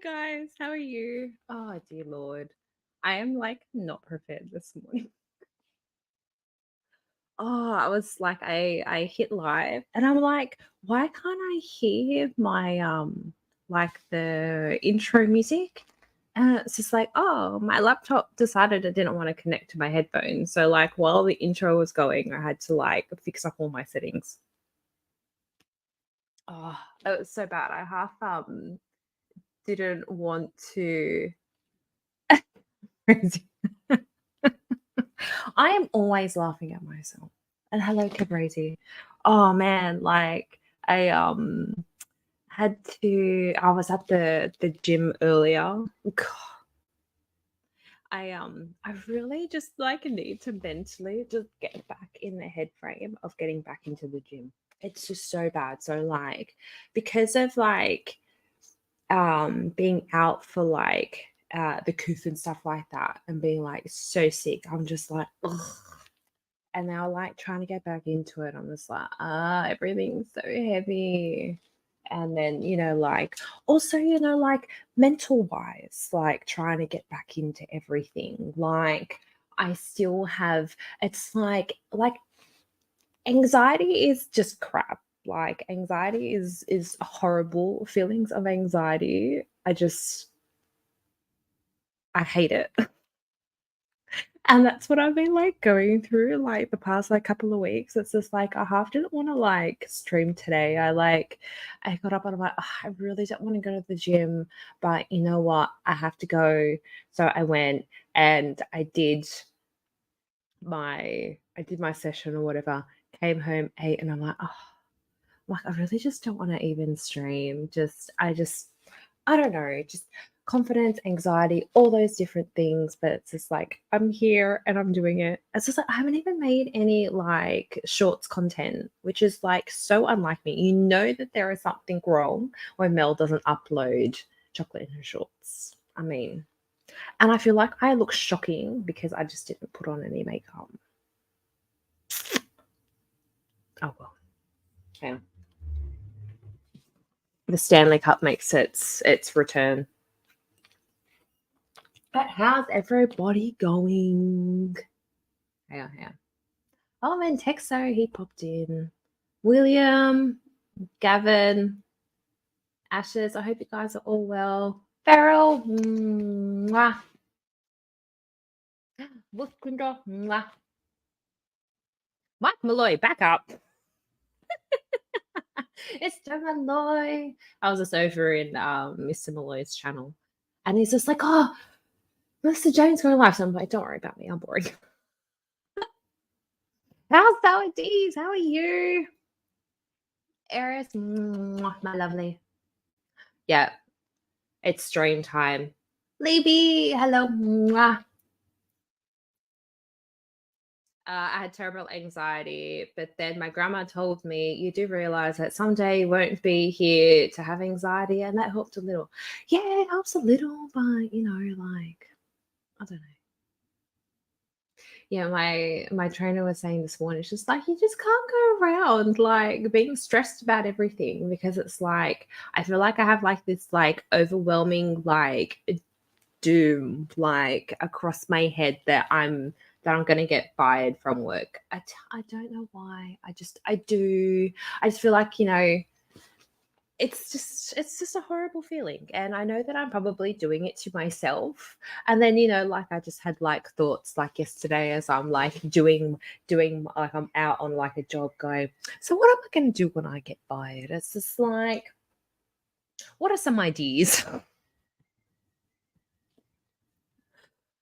guys, how are you? Oh dear Lord. I am like not prepared this morning. Oh, I was like I hit live and I'm like, why can't I hear my like the intro music? And it's just like, oh, my laptop decided it didn't want to connect to my headphones. So like while the intro was going, I had to like fix up all my settings. Oh, it was so bad. I half didn't want to I am always laughing at myself. And hello, Cabrezi. Oh man, like I had to. I was at the gym earlier. God, I really just like need to mentally just get back in the head frame of getting back into the gym. It's just so bad. So like because of like being out for like the coof and stuff like that and being like so sick, I'm just like ugh. And now like trying to get back into it, I'm just like, everything's so heavy. And then, like also, like mental wise, like trying to get back into everything. Like I still have it's like anxiety is just crap. Like anxiety is horrible. Feelings of anxiety. I hate it. And that's what I've been like going through like the past like couple of weeks. It's just like I half didn't want to like stream today. I got up and I'm like, "Ugh, I really don't want to go to the gym, but you know what? I have to go." So I went and I did my session or whatever, came home, ate, and I'm like, oh, like I really just don't want to even stream. I don't know, just confidence, anxiety, all those different things. But it's just like I'm here and I'm doing it. It's just like I haven't even made any like shorts content, which is like so unlike me. You know that there is something wrong when Mel doesn't upload chocolate in her shorts. I mean, and I feel like I look shocking because I just didn't put on any makeup. Oh well. Yeah. The Stanley Cup makes its return. But how's everybody going? Yeah, yeah. Oh, and Texo, he popped in. William, Gavin, Ashes, I hope you guys are all well. Farrell, mwah. Wolfgrinder, mwah. Mike Malloy, back up. It's Joe Malloy. I was just over in Mr. Malloy's channel. And he's just like, oh, Mr. James going live. So I'm like, don't worry about me. I'm boring. How's Sourdies? How are you? Eris, my lovely. Yeah, it's stream time. Libby, hello. Mwah. I had terrible anxiety, but then my grandma told me, you do realize that someday you won't be here to have anxiety, and that helped a little. Yeah, it helps a little, but like, I don't know. Yeah, my trainer was saying this morning, it's just like you just can't go around like being stressed about everything because it's like I feel like I have like this like overwhelming like doom like across my head that I'm gonna get fired from work. I don't know why. I do. I just feel like it's just a horrible feeling, and I know that I'm probably doing it to myself. And then like I just had like thoughts like yesterday as I'm like doing like I'm out on like a job going, so what am I going to do when I get fired? It's just like, what are some ideas?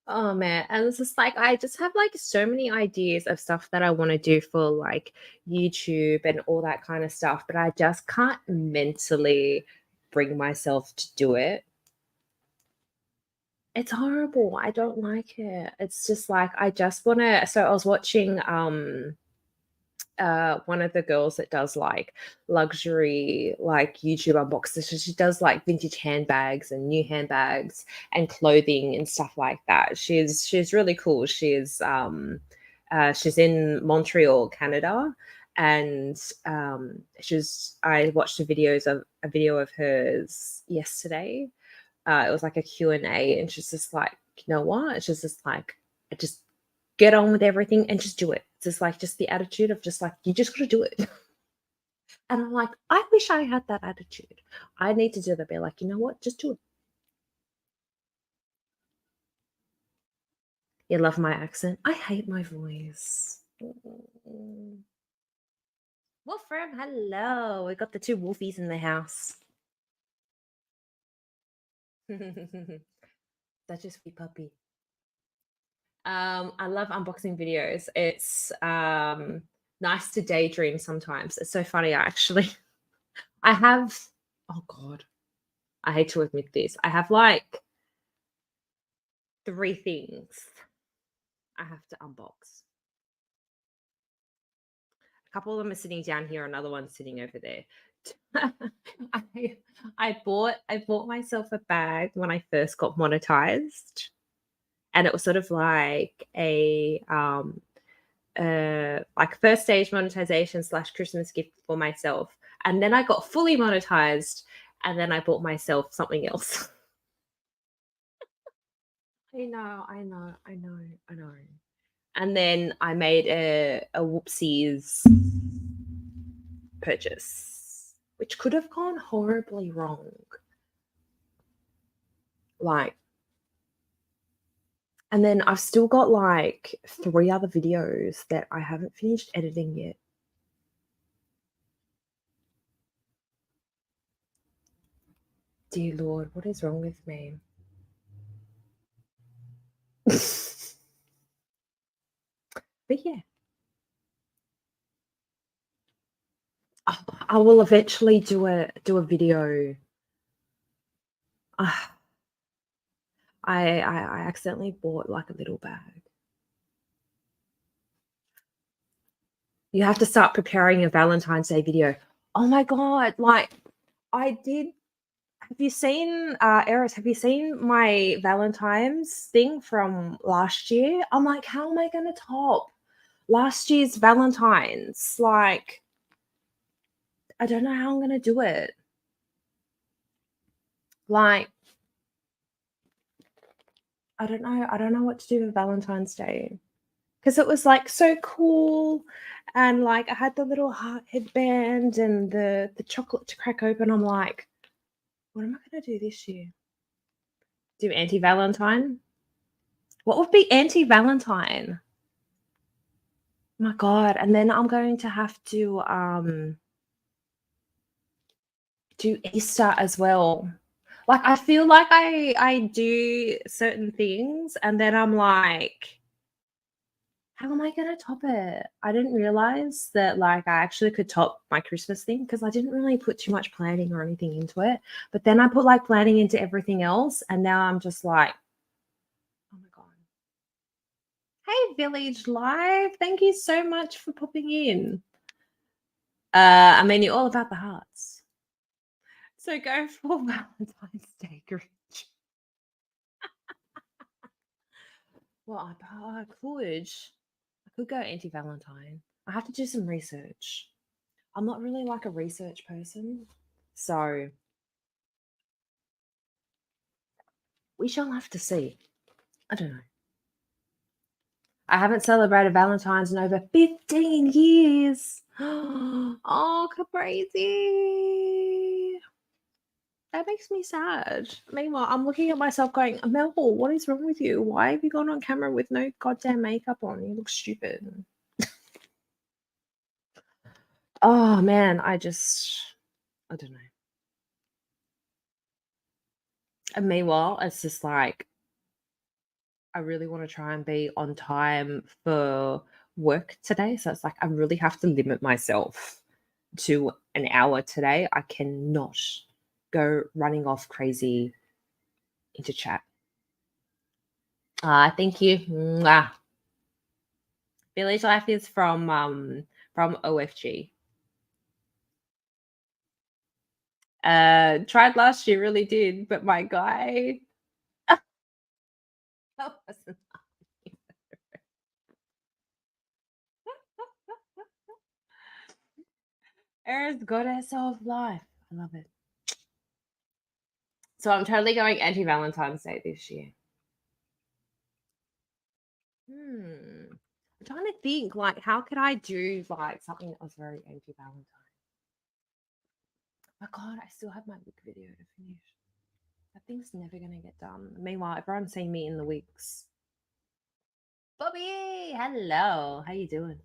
Oh man, and it's just like I just have like so many ideas of stuff that I want to do for like YouTube and all that kind of stuff, but I just can't mentally bring myself to do it. It's horrible. I don't like it. It's just like I just want to. So I was watching one of the girls that does like luxury like YouTube unboxes. So she does like vintage handbags and new handbags and clothing and stuff like that. She's really cool. She's in Montreal, Canada, and I watched a video of hers yesterday. It was like a Q&A, and she's just like, you know what? She's just like, just get on with everything and just do it. It's just like just the attitude of just like you just got to do it. And I'm like, I wish I had that attitude. I need to do the be like, you know what? Just do it. You love my accent. I hate my voice. Mm. Wolfram, hello. We got the two wolfies in the house. That's just sweet puppy. I love unboxing videos. It's nice to daydream sometimes. It's so funny, actually. I have, oh God, I hate to admit this. I have like three things I have to unbox. A couple of them are sitting down here, another one's sitting over there. I I bought myself a bag when I first got monetized, and it was sort of like a like first stage monetization slash Christmas gift for myself. And then I got fully monetized, and then I bought myself something else. I know. And then I made a whoopsies purchase, which could have gone horribly wrong. Like, and then I've still got like three other videos that I haven't finished editing yet. Dear Lord, what is wrong with me? But yeah, I will eventually do a video. Ah, I accidentally bought like a little bag. You have to start preparing a Valentine's Day video. Oh my God, like I did. Have you seen, Eris, have you seen my Valentine's thing from last year? I'm like, how am I going to top last year's Valentine's? Like, I don't know how I'm going to do it. Like, I don't know. I don't know what to do for Valentine's Day because it was like so cool, and like I had the little heart headband and the chocolate to crack open. I'm like, what am I going to do this year? Do anti Valentine? What would be anti Valentine? My God. And then I'm going to have to do Easter as well. Like I feel like I do certain things and then I'm like, how am I gonna top it? I didn't realize that like I actually could top my Christmas thing because I didn't really put too much planning or anything into it. But then I put like planning into everything else, and now I'm just like, oh my God. Hey Village Live, thank you so much for popping in. I mean, you're all about the hearts. So go for Valentine's Day, Grinch. Well, I could. I could go anti-Valentine. I have to do some research. I'm not really like a research person, so we shall have to see. I don't know. I haven't celebrated Valentine's in over 15 years. Oh, crazy. That makes me sad. Meanwhile, I'm looking at myself going, Mel, what is wrong with you? Why have you gone on camera with no goddamn makeup on? You look stupid. Oh man, I don't know. And meanwhile, it's just like I really want to try and be on time for work today. So it's like I really have to limit myself to an hour today. I cannot go running off crazy into chat. Thank you. Mwah. Village Life is from OFG. Tried last year, really did, but my guy that wasn't. Eris, goddess of life. I love it. So I'm totally going anti-Valentine's Day this year. I'm trying to think, like, how could I do like something that was very anti-Valentine? My God, I still have my wig video to finish. That thing's never gonna get done. Meanwhile, everyone's seeing me in the wigs. Bobby, hello. How you doing?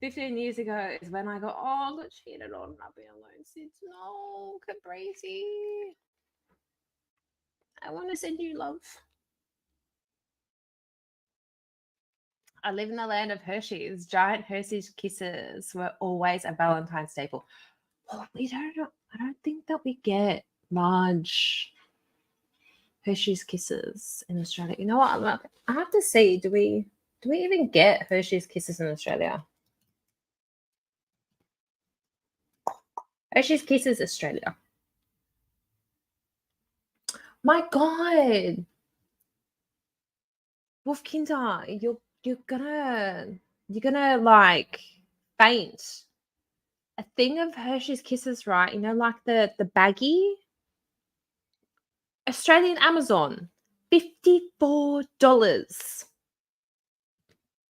15 years ago is when I got, oh, I got cheated on. I've been alone since. No, Caprese. I want to send you love. I live in the land of Hershey's. Giant Hershey's Kisses were always a Valentine's staple. Oh, I don't think that we get large Hershey's Kisses in Australia. You know what? I have to see. Do we even get Hershey's Kisses in Australia? Hershey's Kisses Australia. My God, Wolfkinder, you're gonna like faint. A thing of Hershey's Kisses, right? You know, like the baggie. Australian Amazon, $54.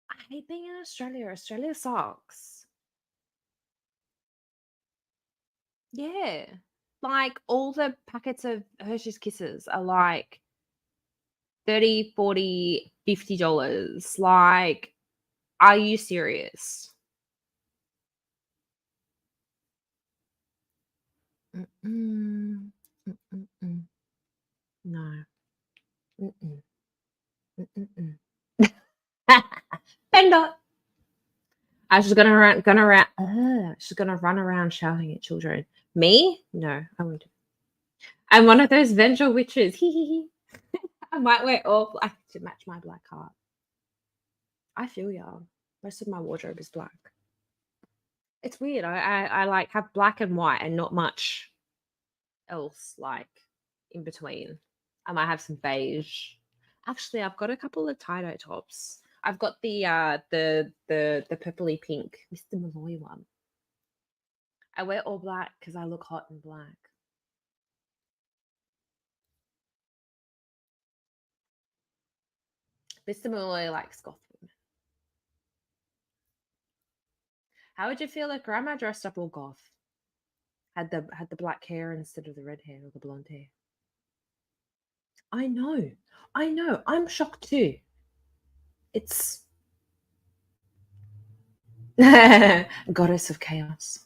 I hate being in Australia. Australia sucks. Yeah. Like all the packets of Hershey's Kisses are like 30, 40, $50. Like, are you serious? Mm-mm. Mm-mm-mm. No. Mm-mm. Mm-mm-mm. Panda. I was just she's gonna run around shouting at children. Me? No, I won't. I'm one of those vengeful witches. Hee hee hee. I might wear all black to match my black heart. I feel ya. Most of my wardrobe is black. It's weird. I like have black and white and not much else like in between. I might have some beige. Actually, I've got a couple of tie-dye tops. I've got the purpley pink Mr. Malloy one. I wear all black because I look hot in black. Mr. Malloy likes goth women. How would you feel if Grandma dressed up all goth? Had the black hair instead of the red hair or the blonde hair? I know. I know. I'm shocked too. It's Goddess of Chaos.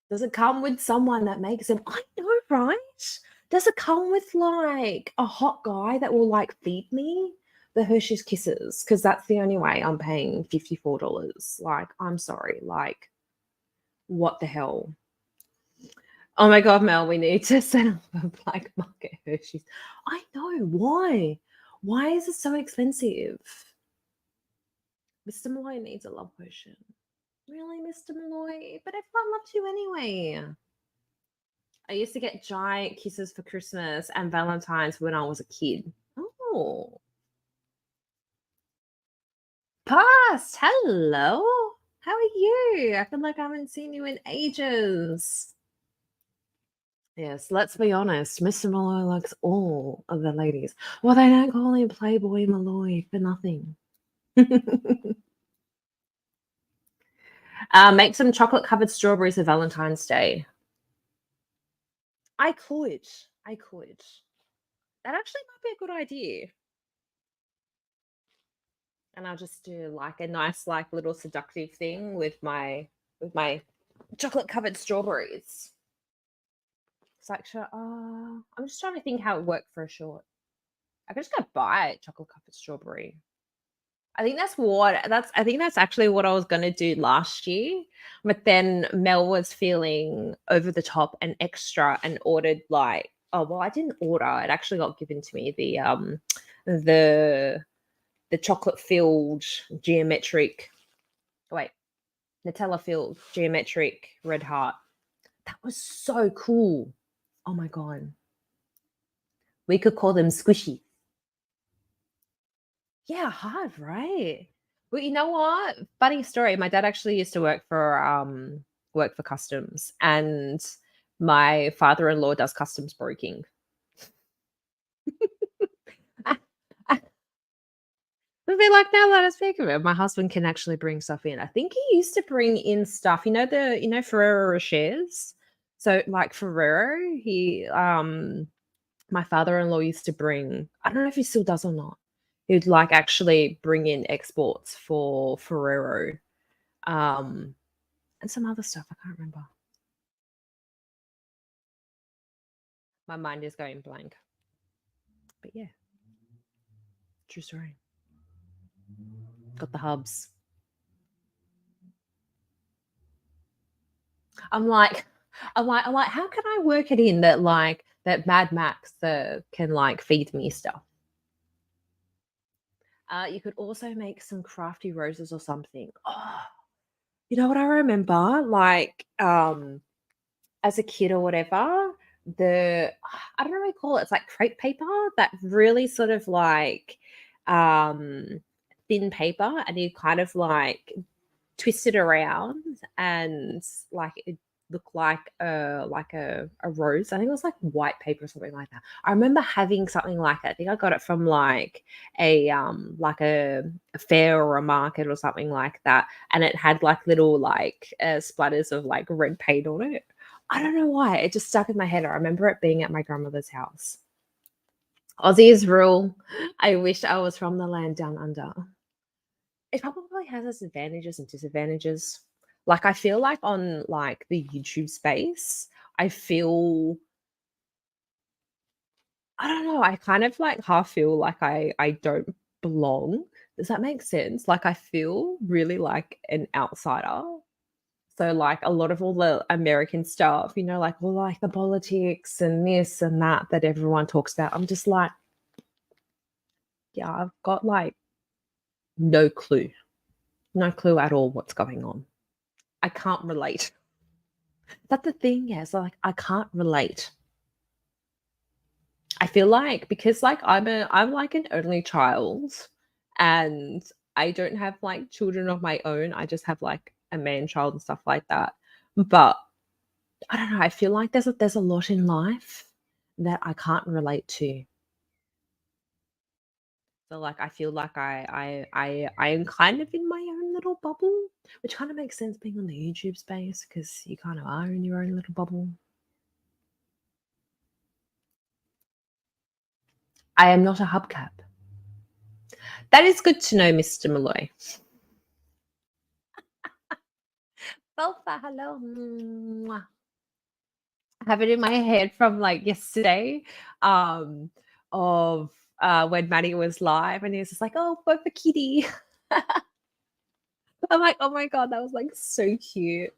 Does it come with someone that makes them? I know, right? Does it come with like a hot guy that will like feed me the Hershey's Kisses? Because that's the only way I'm paying $54. Like, I'm sorry. Like, what the hell? Oh my God, Mel, we need to set up a black market Hershey's. I know. Why? Why is it so expensive? Mr. Malloy needs a love potion. Really, Mr. Malloy? But everyone loves you anyway. I used to get giant kisses for Christmas and Valentine's when I was a kid. Oh. Past, hello. How are you? I feel like I haven't seen you in ages. Yes, let's be honest. Mr. Malloy likes all of the ladies. Well, they don't call him Playboy Malloy for nothing. Make some chocolate covered strawberries for Valentine's Day. I could. I could. That actually might be a good idea. And I'll just do like a nice, like little seductive thing with my chocolate covered strawberries. It's like, I'm just trying to think how it worked for a short. I could just go buy a chocolate covered strawberry. I think that's actually what I was gonna do last year. But then Mel was feeling over the top and extra and ordered like, oh well, I didn't order. It actually got given to me the chocolate filled geometric wait, Nutella filled geometric red heart. That was so cool. Oh my God. We could call them squishy. Yeah, hard, right? Well, you know what? Funny story. My dad actually used to work for customs, and My father-in-law does customs broking. I feel like now that I speak of it, my husband can actually bring stuff in. I think he used to bring in stuff, Ferrero Rochers? So, like, Ferrero, my father-in-law used to bring, I don't know if he still does or not. He'd, like, actually bring in exports for Ferrero, um, and some other stuff, I can't remember. My mind is going blank. But yeah, true story. Got the hubs. I'm like, how can I work it in that, like, that Mad Max can, like, feed me stuff? You could also make some crafty roses or something. Oh, you know what I remember? Like, as a kid or whatever, I don't know what you call it. It's like crepe paper, that really sort of like um thin paper, and you kind of like twist it around and like it looked like a rose. I think it was like white paper or something like that. I remember having something like that. I think I got it from like a fair or a market or something like that. And it had like little like splatters of like red paint on it. I don't know why. It just stuck in my head. I remember it being at my grandmother's house. Aussies rule. I wish I was from the land down under. It probably has its advantages and disadvantages. Like, I feel like on, like, the YouTube space, I feel I don't know, I kind of, like, half feel like I don't belong. Does that make sense? Like, I feel really like an outsider. So, like, a lot of all the American stuff, like, all, like, the politics and this and that everyone talks about, I'm just like, "Yeah, I've got, like, no clue. No clue at all what's going on." I can't relate. That's the thing, yeah, so, like, I can't relate. I feel like because, like, I'm, like, an only child, and I don't have, like, children of my own, I just have, like, a man child and stuff like that, but I don't know, I feel like there's a lot in life that I can't relate to. So, like, I feel like I am kind of in my own little bubble, which kinda makes sense being on the YouTube space because you kind of are in your own little bubble. I am not a hubcap. That is good to know, Mr. Malloy. Belfa, hello. Mwah. I have it in my head from like yesterday, um, of when Maddie was live and he was just like, "Oh, vote for Kitty." I'm like, "Oh my god, that was like so cute."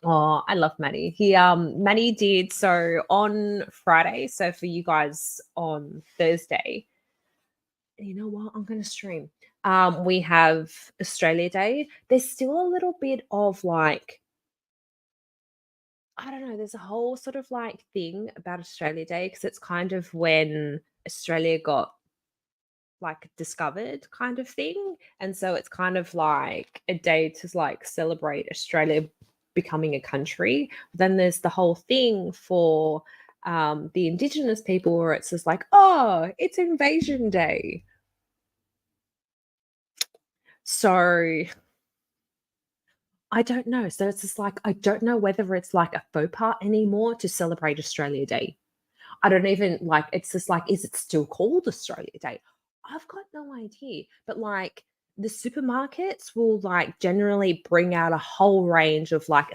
Oh, I love Maddie. Maddie did so on Friday. So for you guys on Thursday, you know what? I'm gonna stream. We have Australia Day. There's still a little bit of like, I don't know, there's a whole sort of like thing about Australia Day because it's kind of when Australia got like discovered kind of thing. And so it's kind of like a day to like celebrate Australia becoming a country. Then there's the whole thing for the Indigenous people where it's just like, oh, it's Invasion Day. So I don't know. So it's just like, I don't know whether it's like a faux pas anymore to celebrate Australia Day. I don't even like, it's just like, is it still called Australia Day? I've got no idea. But like the supermarkets will like generally bring out a whole range of like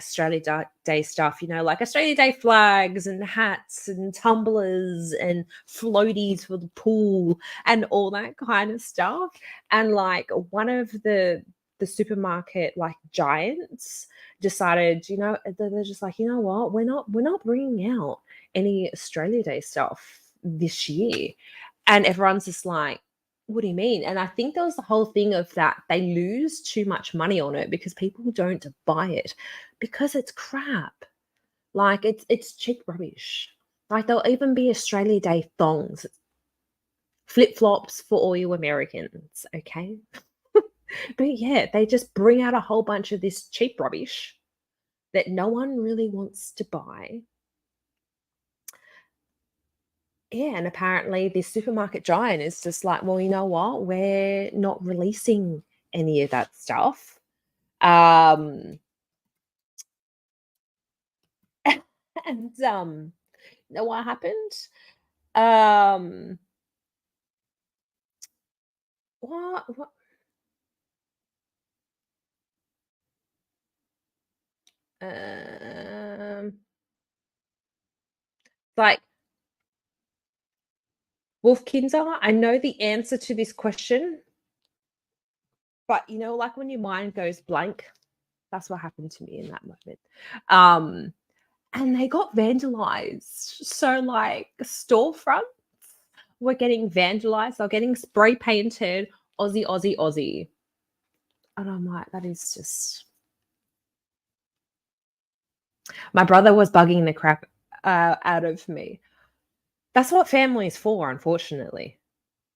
Day stuff, like Australia Day flags and hats and tumblers and floaties for the pool and all that kind of stuff. And like one of the supermarket like giants decided, they're just like, you know what, we're not bringing out any Australia Day stuff this year. And everyone's just like, what do you mean? And I think there was the whole thing of that they lose too much money on it because people don't buy it because it's crap. Like it's cheap rubbish. Like there'll even be Australia Day thongs, flip flops for all you Americans, okay? But yeah, they just bring out a whole bunch of this cheap rubbish that no one really wants to buy. Yeah, and apparently this supermarket giant is just like, well, you know what? We're not releasing any of that stuff. Um, and know what happened? Um, what? Um, like Wolfkinder, I know the answer to this question, but you know, like when your mind goes blank, that's what happened to me in that moment. Um, and they got vandalized. So like storefronts were getting vandalized. They're getting spray painted Aussie, Aussie, Aussie. And I'm like, that is just my brother was bugging the crap out of me. That's what family is for, unfortunately.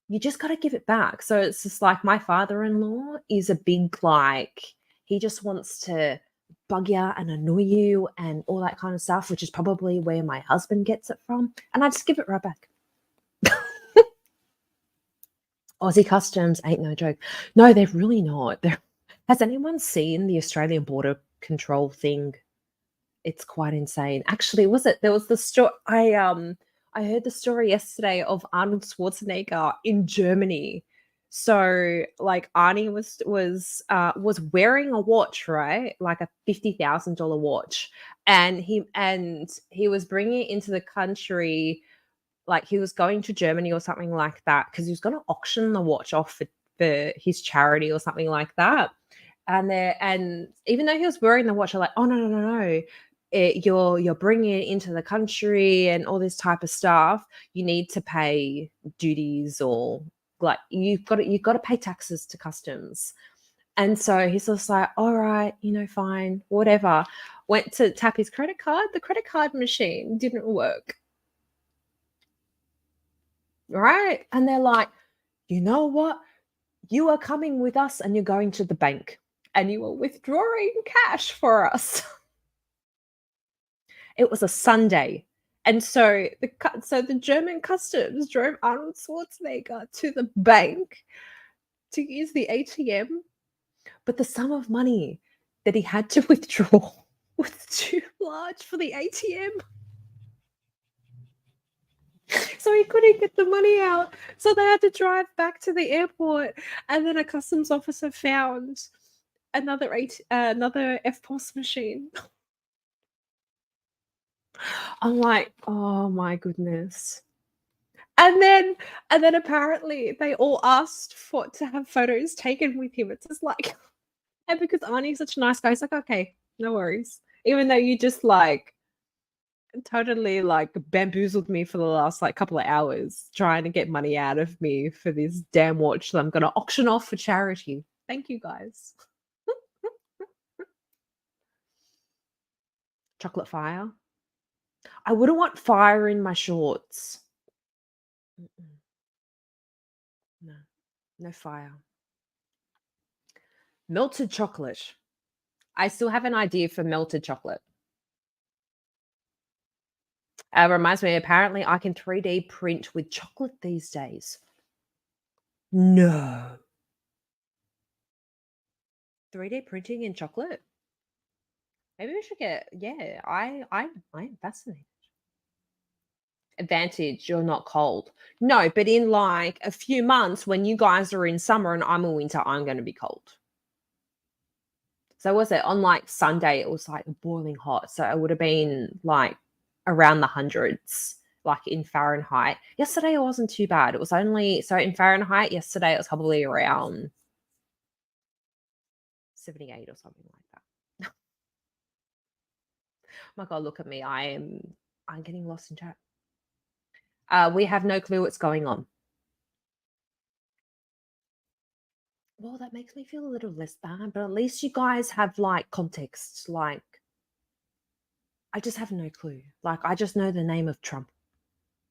You just got to give it back. So it's just like my father-in-law is a big like he just wants to bug you and annoy you and all that kind of stuff, which is probably where my husband gets it from. And I just give it right back. Aussie customs ain't no joke. No, they're really not. Has anyone seen the Australian border control thing? It's quite insane. Actually, was it? There was the story. I heard the story yesterday of Arnold Schwarzenegger in Germany. So like Arnie was wearing a watch, right? Like a $50,000 watch, and he was bringing it into the country. Like he was going to Germany or something like that because he was going to auction the watch off for his charity or something like that. And even though he was wearing the watch, I'm like, oh no, you're bringing it into the country and all this type of stuff. You need to pay duties or like you've got to pay taxes to customs. And so he's just like, all right, fine, whatever. Went to tap his credit card. The credit card machine didn't work. Right. And they're like, you know what? You are coming with us and you're going to the bank and you are withdrawing cash for us. It was a Sunday. And so the German customs drove Arnold Schwarzenegger to the bank to use the ATM, but the sum of money that he had to withdraw was too large for the ATM. So he couldn't get the money out. So they had to drive back to the airport, and then a customs officer found another FPOS machine. I'm like, oh my goodness. And then apparently they all asked to have photos taken with him. It's just like, and because Arnie's such a nice guy, he's like, okay, no worries. Even though you just like totally like bamboozled me for the last like couple of hours trying to get money out of me for this damn watch that I'm gonna auction off for charity. Thank you guys. Chocolate fire. I wouldn't want fire in my shorts. Mm-mm. No, no fire. Melted chocolate. I still have an idea for melted chocolate. Reminds me, apparently I can 3D print with chocolate these days. No. 3D printing in chocolate? Maybe we should get, yeah, I'm fascinated. Advantage, you're not cold. No, but in like a few months when you guys are in summer and I'm in winter, I'm going to be cold. So was it on like Sunday? It was like boiling hot. So it would have been like around the hundreds, like in Fahrenheit. Yesterday it wasn't too bad. It was only so in Fahrenheit. Yesterday it was probably around 78 or something like that. My God, look at me. I'm getting lost in chat. We have no clue what's going on. Well, that makes me feel a little less bad, but at least you guys have like context. Like, I just have no clue. Like, I just know the name of Trump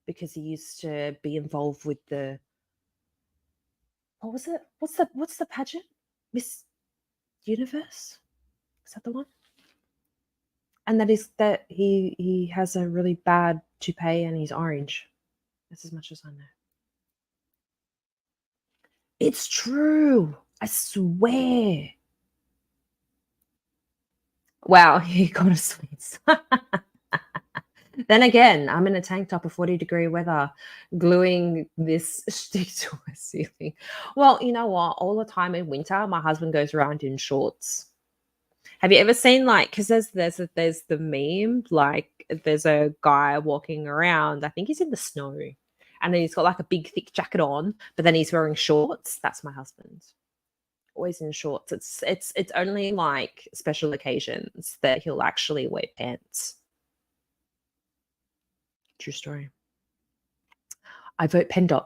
because he used to be involved with the what was it? What's the pageant? Miss Universe? Is that the one? And that is that he has a really bad toupee and he's orange. That's as much as I know. It's true. I swear. Wow, he got a sweet. Then again, I'm in a tank top of 40-degree weather, gluing this stick to a ceiling. Well, you know what? All the time in winter, my husband goes around in shorts. Have you ever seen like because there's the meme like there's a guy walking around. I think he's in the snow, and then he's got like a big thick jacket on, but then he's wearing shorts. That's my husband. Always in shorts. It's only like special occasions that he'll actually wear pants. True story. I vote PennDOT.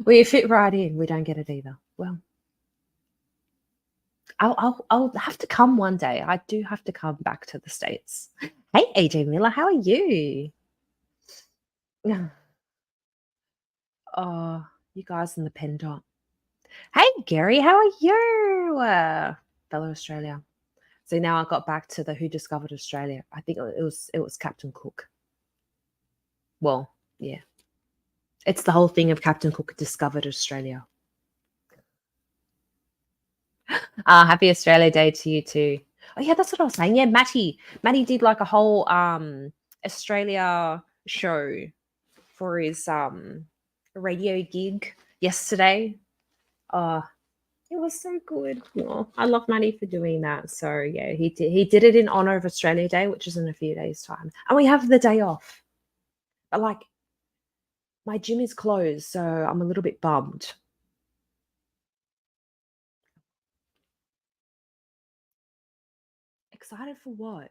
We fit right in. We don't get it either. Well, I'll have to come one day. I do have to come back to the States. Hey, AJ Miller, how are you? Oh, you guys in the PennDOT. Hey, Gary, how are you? Fellow Australia. So now I got back to the Who Discovered Australia. I think it was Captain Cook. Well, yeah. It's the whole thing of Captain Cook discovered Australia. Happy Australia Day to you too. Oh yeah, that's what I was saying. Yeah, Matty did like a whole Australia show for his radio gig yesterday. It was so good. Oh, I love Matty for doing that. So yeah, he did it in honor of Australia Day, which is in a few days' time, and we have the day off. But like, my gym is closed, so I'm a little bit bummed. Excited for what?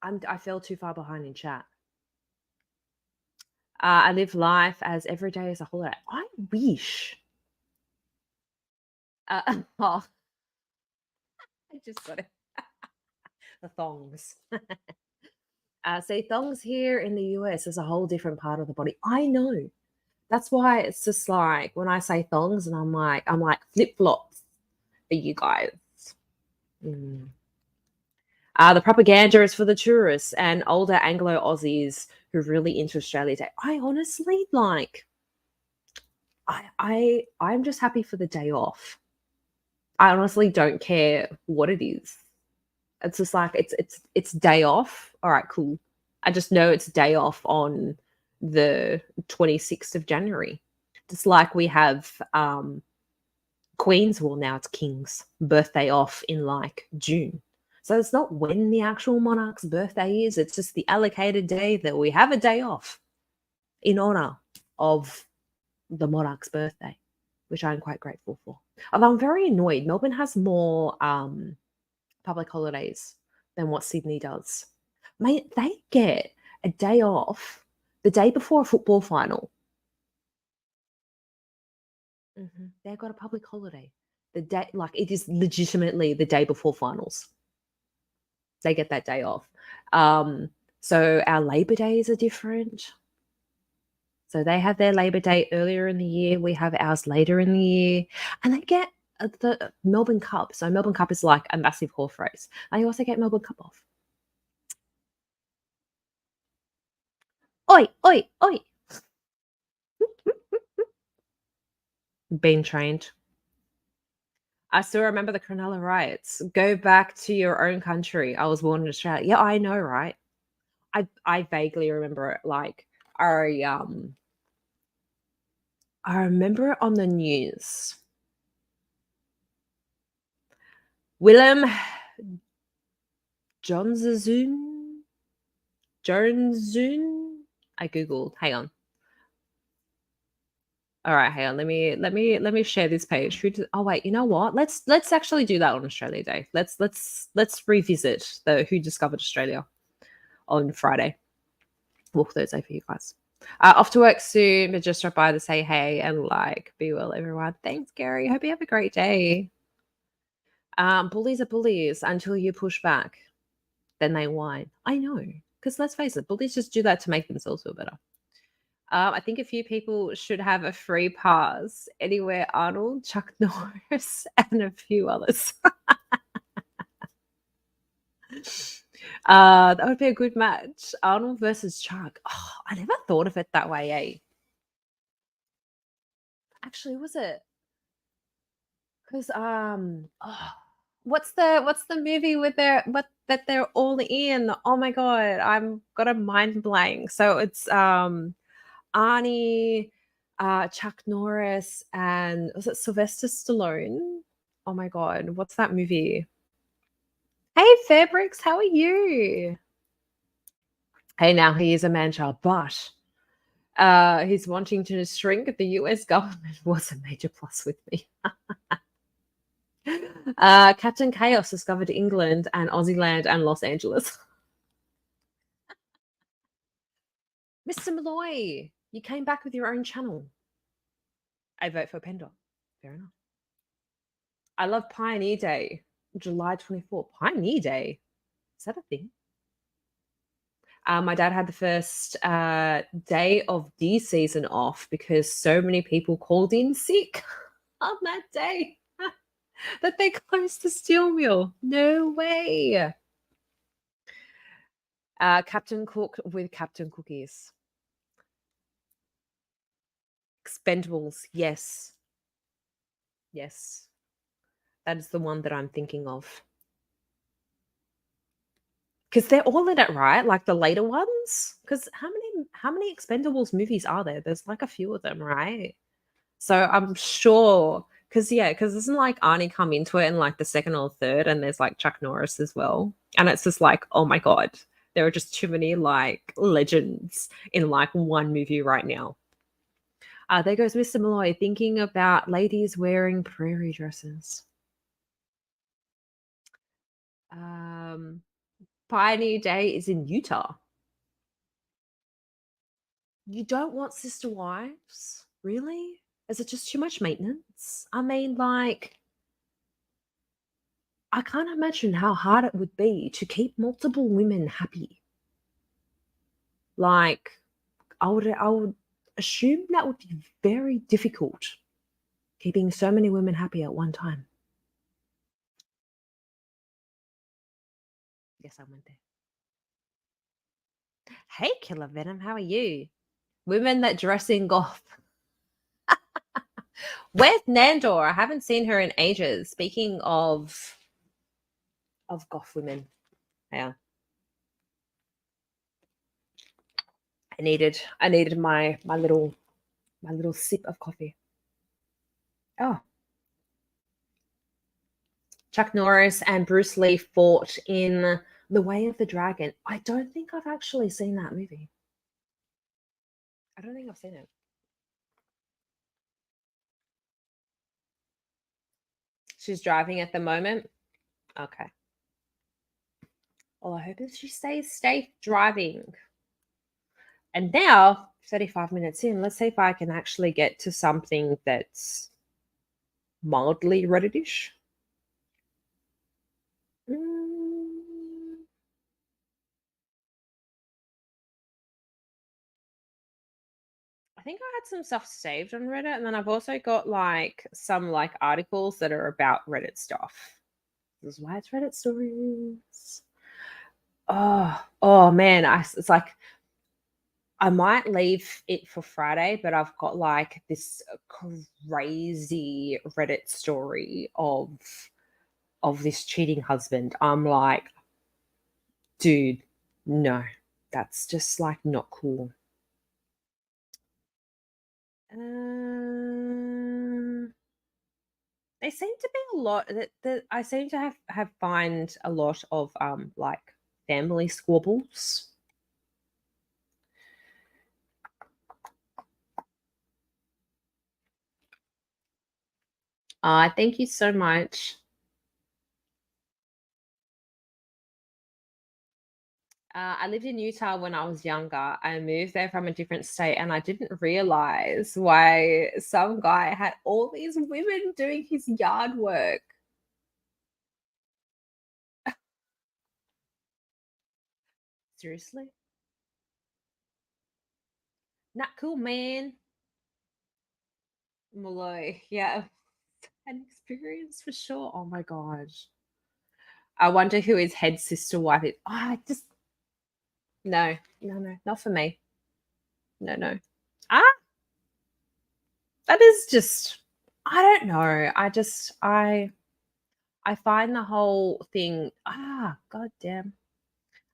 I fell too far behind in chat. I live life as every day is a holiday. I wish. Oh, I just got it. The thongs. See, thongs here in the US is a whole different part of the body. I know. That's why it's just like when I say thongs, and I'm like flip flops for you guys. Mm. The propaganda is for the tourists and older Anglo Aussies who are really into Australia Day. I honestly like. I'm just happy for the day off. I honestly don't care what it is. It's just like it's day off. All right, cool. I just know it's day off on the 26th of January. Just like we have Queen's, well, now it's King's birthday off in like June. So it's not when the actual monarch's birthday is, it's just the allocated day that we have a day off in honor of the monarch's birthday, which I'm quite grateful for. Although I'm very annoyed. Melbourne has more public holidays than what Sydney does. Mate, they get a day off the day before a football final. They've got a public holiday. The day, like it is legitimately the day before finals. They get that day off. So our Labor Days are different. So they have their Labor Day earlier in the year. We have ours later in the year. And they get the Melbourne Cup. So Melbourne Cup is like a massive horse race. They also get Melbourne Cup off. Oi, oi, oi. Been trained. I still remember the Cronulla riots. Go back to your own country. I was born in Australia. Yeah, I know, right? I vaguely remember it. Like I remember it on the news. Willem Johnson. I googled. Hang on. All right, hang on. Let me share this page. Oh wait, you know what? Let's actually do that on Australia Day. Let's revisit the Who Discovered Australia on Friday. Well, Thursday for you guys. Off to work soon, but just drop by to say hey and like. Be well, everyone. Thanks, Gary. Hope you have a great day. Bullies are bullies until you push back. Then they whine. I know. Because let's face it, bullies just do that to make themselves feel better. I think a few people should have a free pass. Anywhere Arnold, Chuck Norris, and a few others. That would be a good match. Arnold versus Chuck. Oh, I never thought of it that way, eh? Actually, was it? Because what's the movie with their what that they're all in? Oh my god, I'm got a mind blank. So it's Arnie, Chuck Norris, and was it Sylvester Stallone? Oh my god, what's that movie? Hey Fabrics, how are you? Hey, now he is a man child, but he's wanting to shrink the US government was a major plus with me. Captain Chaos discovered England and Aussie land and Los Angeles. Mr. Malloy, you came back with your own channel. I vote for Pender. Fair enough. I love Pioneer Day, July 24th. Pioneer Day? Is that a thing? My dad had the first day of D season off because so many people called in sick on that day that they closed the steel mill. No way. Captain Cook with Captain Cookies. Expendables, yes. Yes. That is the one that I'm thinking of. Because they're all in it, right? Like the later ones. Because how many Expendables movies are there? There's like a few of them, right? So I'm sure because isn't like Arnie come into it in like the second or third, and there's like Chuck Norris as well. And it's just like, oh my god, there are just too many like legends in like one movie right now. There goes Mr. Malloy thinking about ladies wearing prairie dresses. Um, Pioneer Day is in Utah. You don't want sister wives? Really? Is it just too much maintenance? I mean, like, I can't imagine how hard it would be to keep multiple women happy. Like, I would assume that would be very difficult, keeping so many women happy at one time. Yes, I went there. Hey, Killer Venom, how are you? Women that dress in goth. Where's Nandor? I haven't seen her in ages. Speaking of goth women. Yeah. I needed my little sip of coffee. Oh, Chuck Norris and Bruce Lee fought in The Way of the Dragon. I don't think I've actually seen that movie. I don't think I've seen it. She's driving at the moment. Okay. Well, I hope that she stays safe driving. And now, 35 minutes in, let's see if I can actually get to something that's mildly Redditish. Mm, I think I had some stuff saved on Reddit, and then I've also got like some like articles that are about Reddit stuff. This is why it's Reddit stories. Oh man, it's like I might leave it for Friday, but I've got like this crazy Reddit story of this cheating husband. I'm like, dude, no, that's just like not cool. Um, they seem to be a lot that I seem to have find a lot of like family squabbles. Thank you so much. I lived in Utah when I was younger. I moved there from a different state, and I didn't realize why some guy had all these women doing his yard work. Seriously? Not cool, man. Malloy. Yeah. An experience for sure. Oh my gosh. I wonder who his head sister wife is. Oh, I just no, not for me. No. Ah, that is just I don't know. I find the whole thing god damn.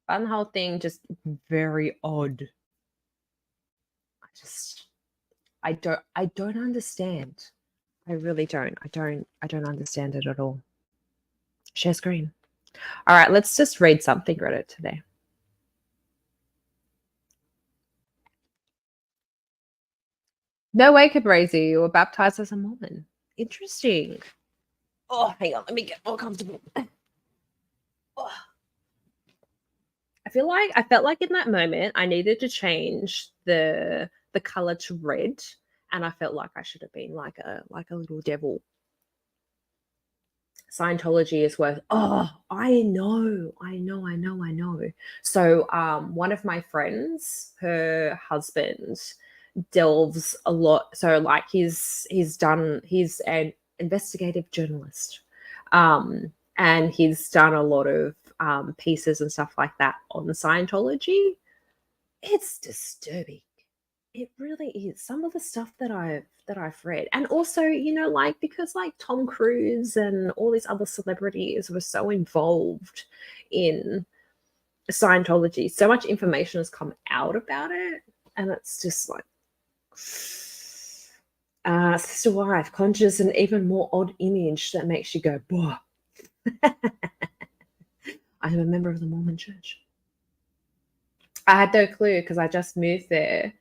I find the whole thing just very odd. I just I don't understand. I really don't. I don't understand it at all. Share screen. All right, let's just read something Reddit today. No way, Cabrezi, you were baptized as a Mormon. Interesting. Oh, hang on, let me get more comfortable. Oh. I felt like in that moment I needed to change the color to red, and I felt like I should have been like a little devil. Scientology is worth. Oh, I know. So, one of my friends, her husband delves a lot. So, like, he's an investigative journalist, and he's done a lot of pieces and stuff like that on Scientology. It's disturbing. It really is. Some of the stuff that I've read. And also, like because like Tom Cruise and all these other celebrities were so involved in Scientology, so much information has come out about it. And it's just like sister wife conjures an even more odd image that makes you go, "Boah." I am a member of the Mormon Church. I had no clue because I just moved there.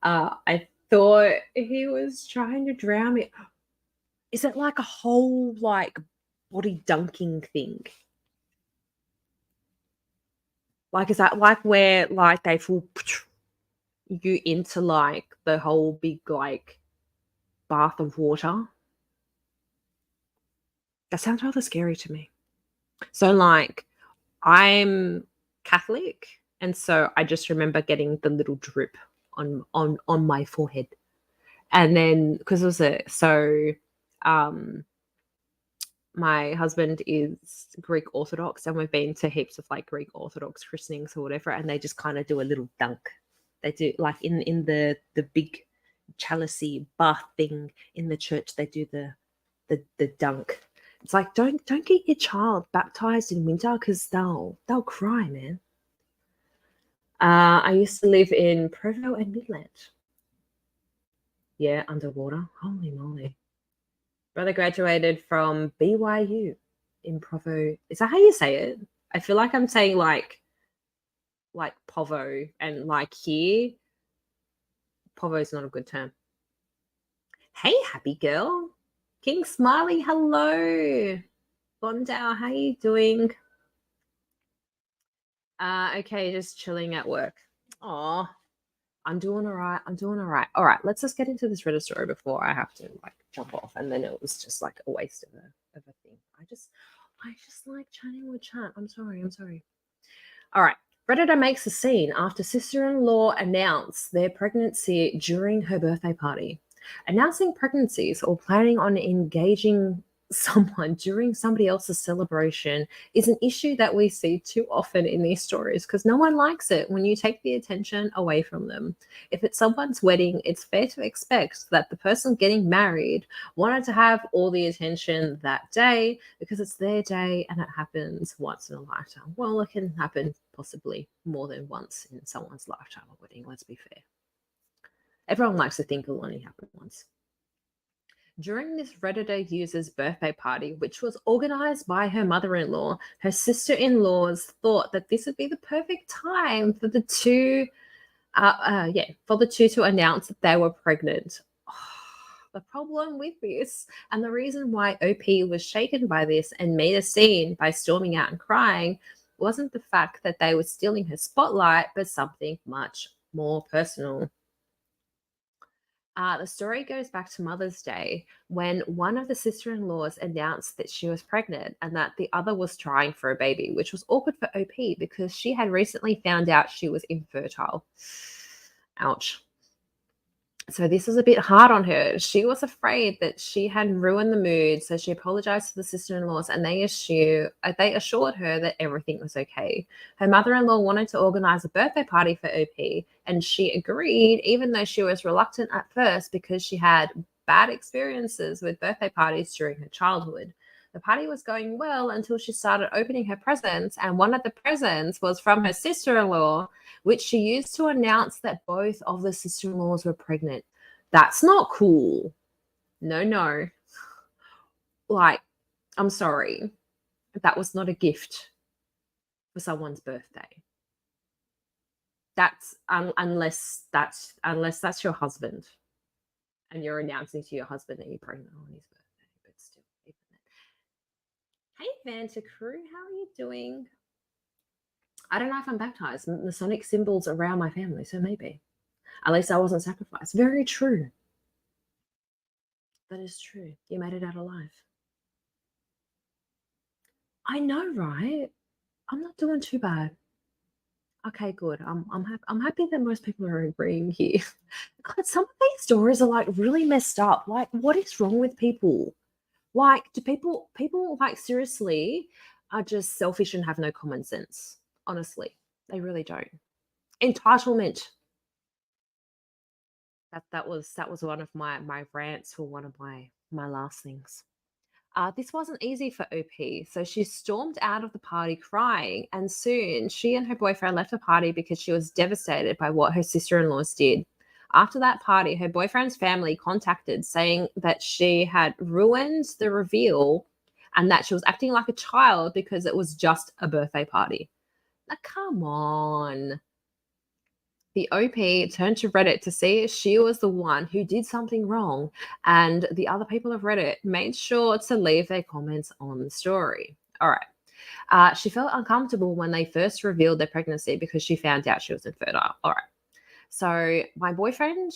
I thought he was trying to drown me. Is it like a whole like body dunking thing? Like, is that like where like they fall you into like the whole big like bath of water? That sounds rather scary to me. So like I'm Catholic, and so I just remember getting the little drip on my forehead. And then because it was my husband is Greek Orthodox, and we've been to heaps of like Greek Orthodox christenings or whatever, and they just kind of do a little dunk. They do like in the big chalicey bath thing in the church. They do the dunk. It's like don't get your child baptized in winter because they'll cry, man. I used to live in Provo and Midland. Yeah, underwater. Holy moly. Brother graduated from BYU in Provo. Is that how you say it? I feel like I'm saying like Povo, and like here, Povo is not a good term. Hey, happy girl. King Smiley, hello. Bondau, how you doing? Okay, just chilling at work. Aw, I'm doing all right. All right, let's just get into this Reddit story before I have to like jump off, and then it was just like a waste of a thing. I just like chatting with chat. I'm sorry. All right. Redditor makes a scene after sister-in-law announced their pregnancy during her birthday party. Announcing pregnancies or planning on engaging someone during somebody else's celebration is an issue that we see too often in these stories because no one likes it when you take the attention away from them. If it's someone's wedding, it's fair to expect that the person getting married wanted to have all the attention that day because it's their day and it happens once in a lifetime. Well, it can happen possibly more than once in someone's lifetime or wedding, let's be fair. Everyone likes to think it'll only happen once. During this Redditor user's birthday party, which was organized by her mother-in-law, her sister-in-laws thought that this would be the perfect time for the two to announce that they were pregnant. The problem with this, and the reason why OP was shaken by this and made a scene by storming out and crying, wasn't the fact that they were stealing her spotlight, but something much more personal. The story goes back to Mother's Day when one of the sister-in-laws announced that she was pregnant and that the other was trying for a baby, which was awkward for OP because she had recently found out she was infertile. Ouch. So this was a bit hard on her. She was afraid that she had ruined the mood, so she apologized to the sister-in-laws, and they assured her that everything was okay. Her mother-in-law wanted to organize a birthday party for OP, and she agreed, even though she was reluctant at first because she had bad experiences with birthday parties during her childhood. The party was going well until she started opening her presents, and one of the presents was from her sister-in-law, which she used to announce that both of the sister-in-laws were pregnant. That's not cool. No, no. Like, I'm sorry. That was not a gift for someone's birthday. That's unless that's your husband and you're announcing to your husband that you're pregnant on his birthday. But still, even then. Hey, Vanta Crew, how are you doing? I don't know if I'm baptized. Masonic symbols around my family, so maybe. At least I wasn't sacrificed. Very true. That is true. You made it out alive. I know, right? I'm not doing too bad. Okay, good. I'm happy that most people are agreeing here. God, some of these stories are like really messed up. Like, what is wrong with people? Like, do people like seriously are just selfish and have no common sense? Honestly, they really don't. Entitlement. That was one of my rants for one of my last things. This wasn't easy for OP, so she stormed out of the party crying, and soon she and her boyfriend left the party because she was devastated by what her sister-in-laws did. After that party, her boyfriend's family contacted saying that she had ruined the reveal and that she was acting like a child because it was just a birthday party. Now, come on. The OP turned to Reddit to see if she was the one who did something wrong, and the other people of Reddit made sure to leave their comments on the story. All right. She felt uncomfortable when they first revealed their pregnancy because she found out she was infertile. All right. So my boyfriend,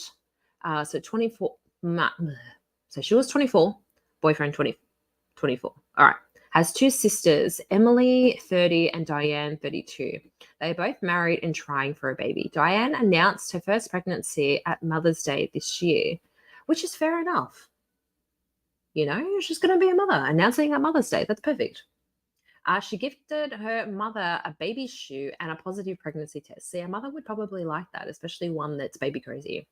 so 24, so she was 24, boyfriend 24. All right. Has two sisters, Emily, 30, and Diane, 32. They are both married and trying for a baby. Diane announced her first pregnancy at Mother's Day this year, which is fair enough. You know, she's going to be a mother, announcing at Mother's Day. That's perfect. She gifted her mother a baby shoe and a positive pregnancy test. See, a mother would probably like that, especially one that's baby crazy.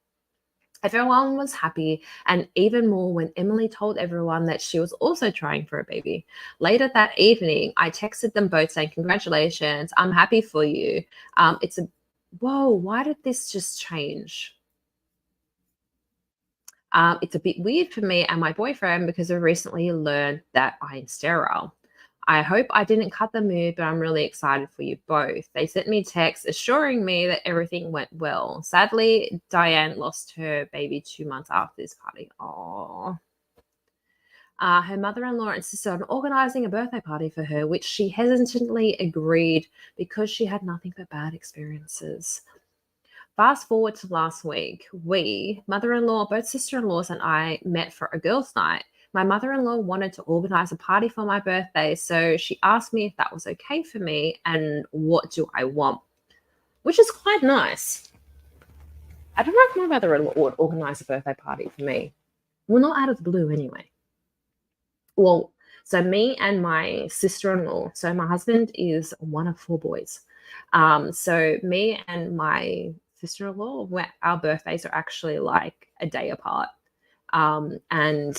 Everyone was happy, and even more when Emily told everyone that she was also trying for a baby. Later that evening, I texted them both saying, "Congratulations, I'm happy for you." Whoa, why did this just change? It's a bit weird for me and my boyfriend because we recently learned that I'm sterile. I hope I didn't cut the mood, but I'm really excited for you both. They sent me texts assuring me that everything went well. Sadly, Diane lost her baby 2 months after this party. Oh. Her mother-in-law insisted on organizing a birthday party for her, which she hesitantly agreed because she had nothing but bad experiences. Fast forward to last week, mother-in-law, both sister-in-laws and I met for a girls' night. My mother-in-law wanted to organize a party for my birthday, so she asked me if that was okay for me and what do I want, which is quite nice. I don't know if my mother-in-law would organize a birthday party for me. Well, not out of the blue anyway. Well, so me and my sister-in-law, so my husband is one of four boys. So me and my sister-in-law, our birthdays are actually like a day apart. And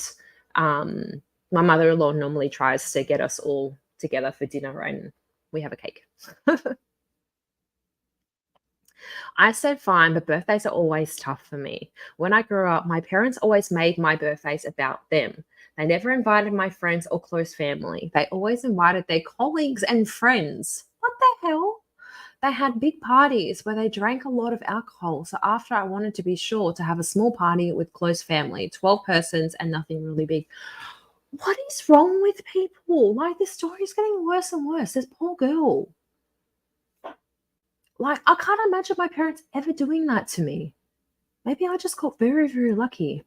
my mother-in-law normally tries to get us all together for dinner and we have a cake. I said fine, but birthdays are always tough for me. When I grew up, my parents always made my birthdays about them. They never invited my friends or close family. They always invited their colleagues and friends. What the hell? They had big parties where they drank a lot of alcohol. So after I wanted to be sure to have a small party with close family, 12 persons and nothing really big. What is wrong with people? Like, this story is getting worse and worse. This poor girl. Like, I can't imagine my parents ever doing that to me. Maybe I just got very, very lucky.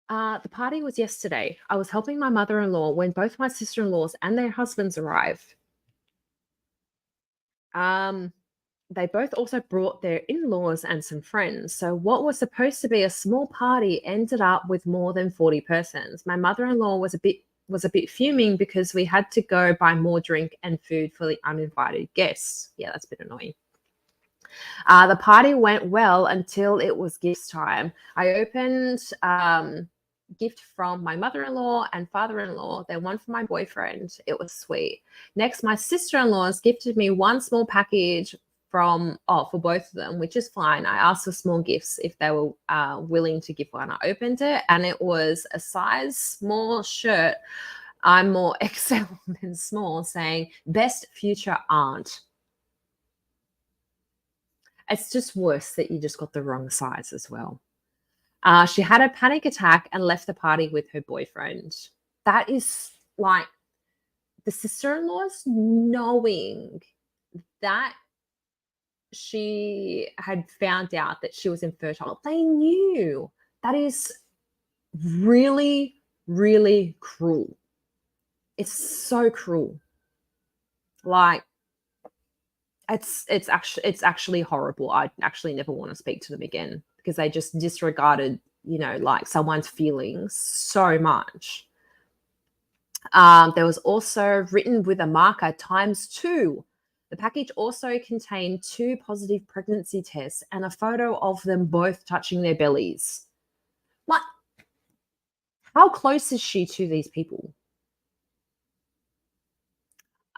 The party was yesterday. I was helping my mother-in-law when both my sister-in-laws and their husbands arrived. they both also brought their in-laws and some friends. So what was supposed to be a small party ended up with more than 40 persons. My mother-in-law was a bit fuming because we had to go buy more drink and food for the uninvited guests. Yeah, that's a bit annoying. The party went well until it was gifts time. I opened gift from my mother-in-law and father-in-law, then one from my boyfriend. It was sweet. Next, my sister-in-laws gifted me one small package for both of them, which is fine. I asked for small gifts if they were willing to give one. I opened it and it was a size small shirt. I'm more XL than small, saying best future aunt. It's just worse that you just got the wrong size as well. She had a panic attack and left the party with her boyfriend. That is like the sister-in-laws knowing that she had found out that she was infertile. They knew. That is really, really cruel. It's so cruel. Like, it's actually horrible. I actually never want to speak to them again because they just disregarded, like someone's feelings so much. There was also written with a marker ×2. The package also contained 2 positive pregnancy tests and a photo of them both touching their bellies. What? How close is she to these people?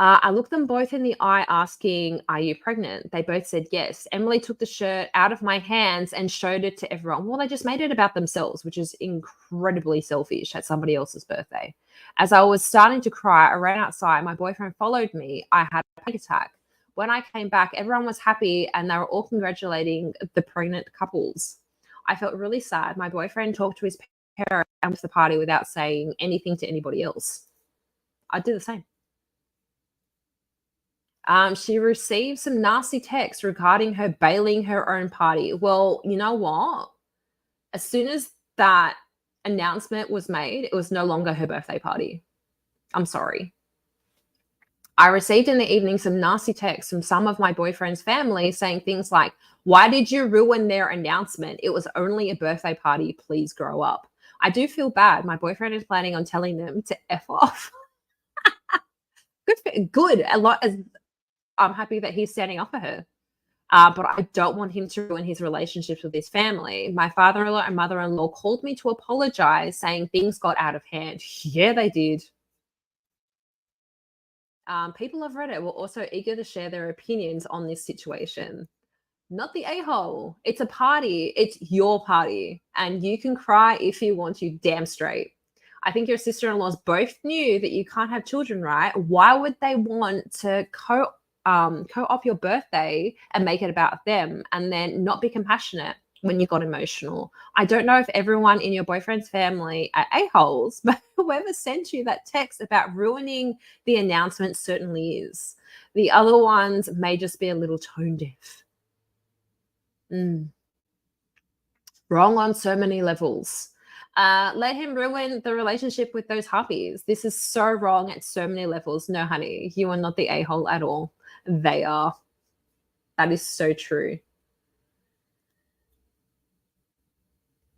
I looked them both in the eye asking, are you pregnant? They both said yes. Emily took the shirt out of my hands and showed it to everyone. Well, they just made it about themselves, which is incredibly selfish at somebody else's birthday. As I was starting to cry, I ran outside. My boyfriend followed me. I had a panic attack. When I came back, everyone was happy and they were all congratulating the pregnant couples. I felt really sad. My boyfriend talked to his parents and went to the party without saying anything to anybody else. I'd do the same. She received some nasty texts regarding her bailing her own party. Well, you know what? As soon as that announcement was made, it was no longer her birthday party. I'm sorry. I received in the evening some nasty texts from some of my boyfriend's family saying things like, why did you ruin their announcement? It was only a birthday party. Please grow up. I do feel bad. My boyfriend is planning on telling them to F off. Good. A lot as I'm happy that he's standing up for her. But I don't want him to ruin his relationships with his family. My father-in-law and mother-in-law called me to apologize, saying things got out of hand. Yeah, they did. People of Reddit were also eager to share their opinions on this situation. Not the a-hole. It's a party. It's your party. And you can cry if you want to, damn straight. I think your sister-in-laws both knew that you can't have children, right? Why would they want to co-op your birthday and make it about them and then not be compassionate when you got emotional? I don't know if everyone in your boyfriend's family are a-holes, but whoever sent you that text about ruining the announcement certainly is. The other ones may just be a little tone deaf. Wrong on so many levels. Let him ruin the relationship with those huppies. This is so wrong at so many levels. No, honey, you are not the a-hole at all. They are. That is so true.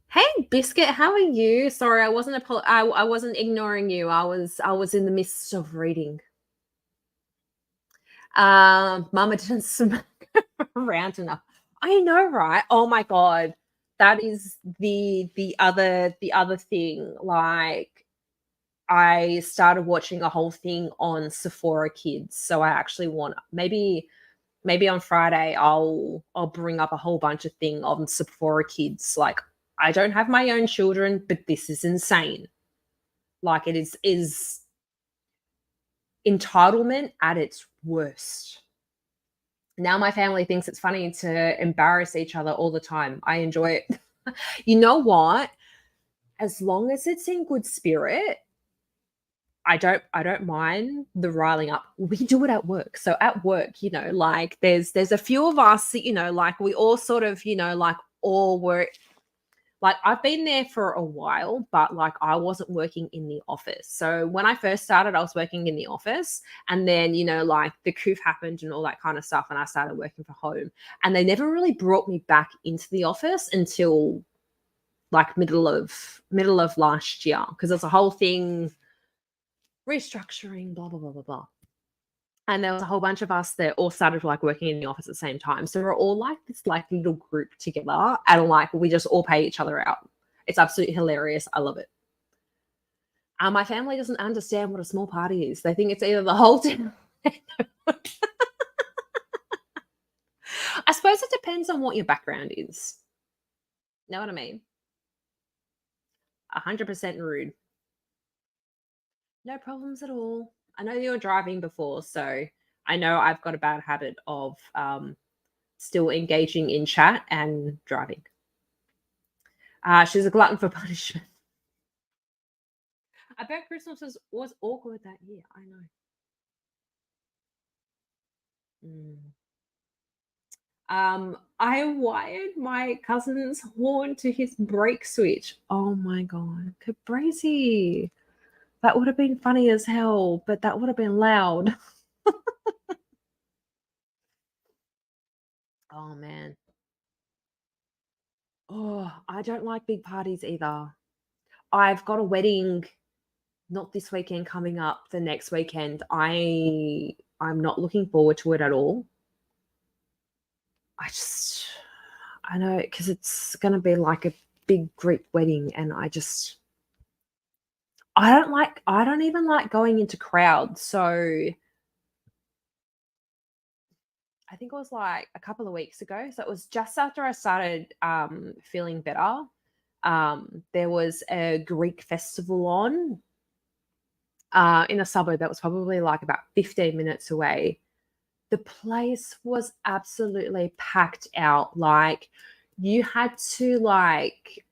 Hey, Biscuit, how are you? Sorry, I wasn't ignoring you. I was in the midst of reading. Mama didn't smack around enough. I know, right? Oh my god. That is the other thing. Like, I started watching a whole thing on Sephora Kids. So I actually want maybe on Friday I'll bring up a whole bunch of thing on Sephora Kids. Like, I don't have my own children, but this is insane. Like, it is entitlement at its worst. Now my family thinks it's funny to embarrass each other all the time. I enjoy it. You know what? As long as it's in good spirit, I don't mind the riling up. We do it at work. So at work, like there's a few of us that, like we all sort of, like all work. like I've been there for a while, but like I wasn't working in the office. So when I first started, I was working in the office, and then like the coup happened and all that kind of stuff, and I started working from home. And they never really brought me back into the office until like middle of last year, because there's a whole thing restructuring, blah blah blah blah blah. And there was a whole bunch of us that all started like working in the office at the same time. So we're all like this like little group together, and like we just all pay each other out. It's absolutely hilarious. I love it. My family doesn't understand what a small party is. They think it's either the whole town. I suppose it depends on what your background is. Know what I mean? 100% rude. No problems at all. I know you were driving before, so I know I've got a bad habit of still engaging in chat and driving. She's a glutton for punishment. I bet Christmas was awkward that year. I know. I wired my cousin's horn to his brake switch. Oh my god, Caprese. That would have been funny as hell, but that would have been loud. Oh man. Oh, I don't like big parties either. I've got a wedding not this weekend coming up, the next weekend. I'm not looking forward to it at all. I know, because it's going to be like a big group wedding, and I don't even like going into crowds. So I think it was like a couple of weeks ago. So it was just after I started feeling better. There was a Greek festival on in a suburb that was probably like about 15 minutes away. The place was absolutely packed out. Like you had to like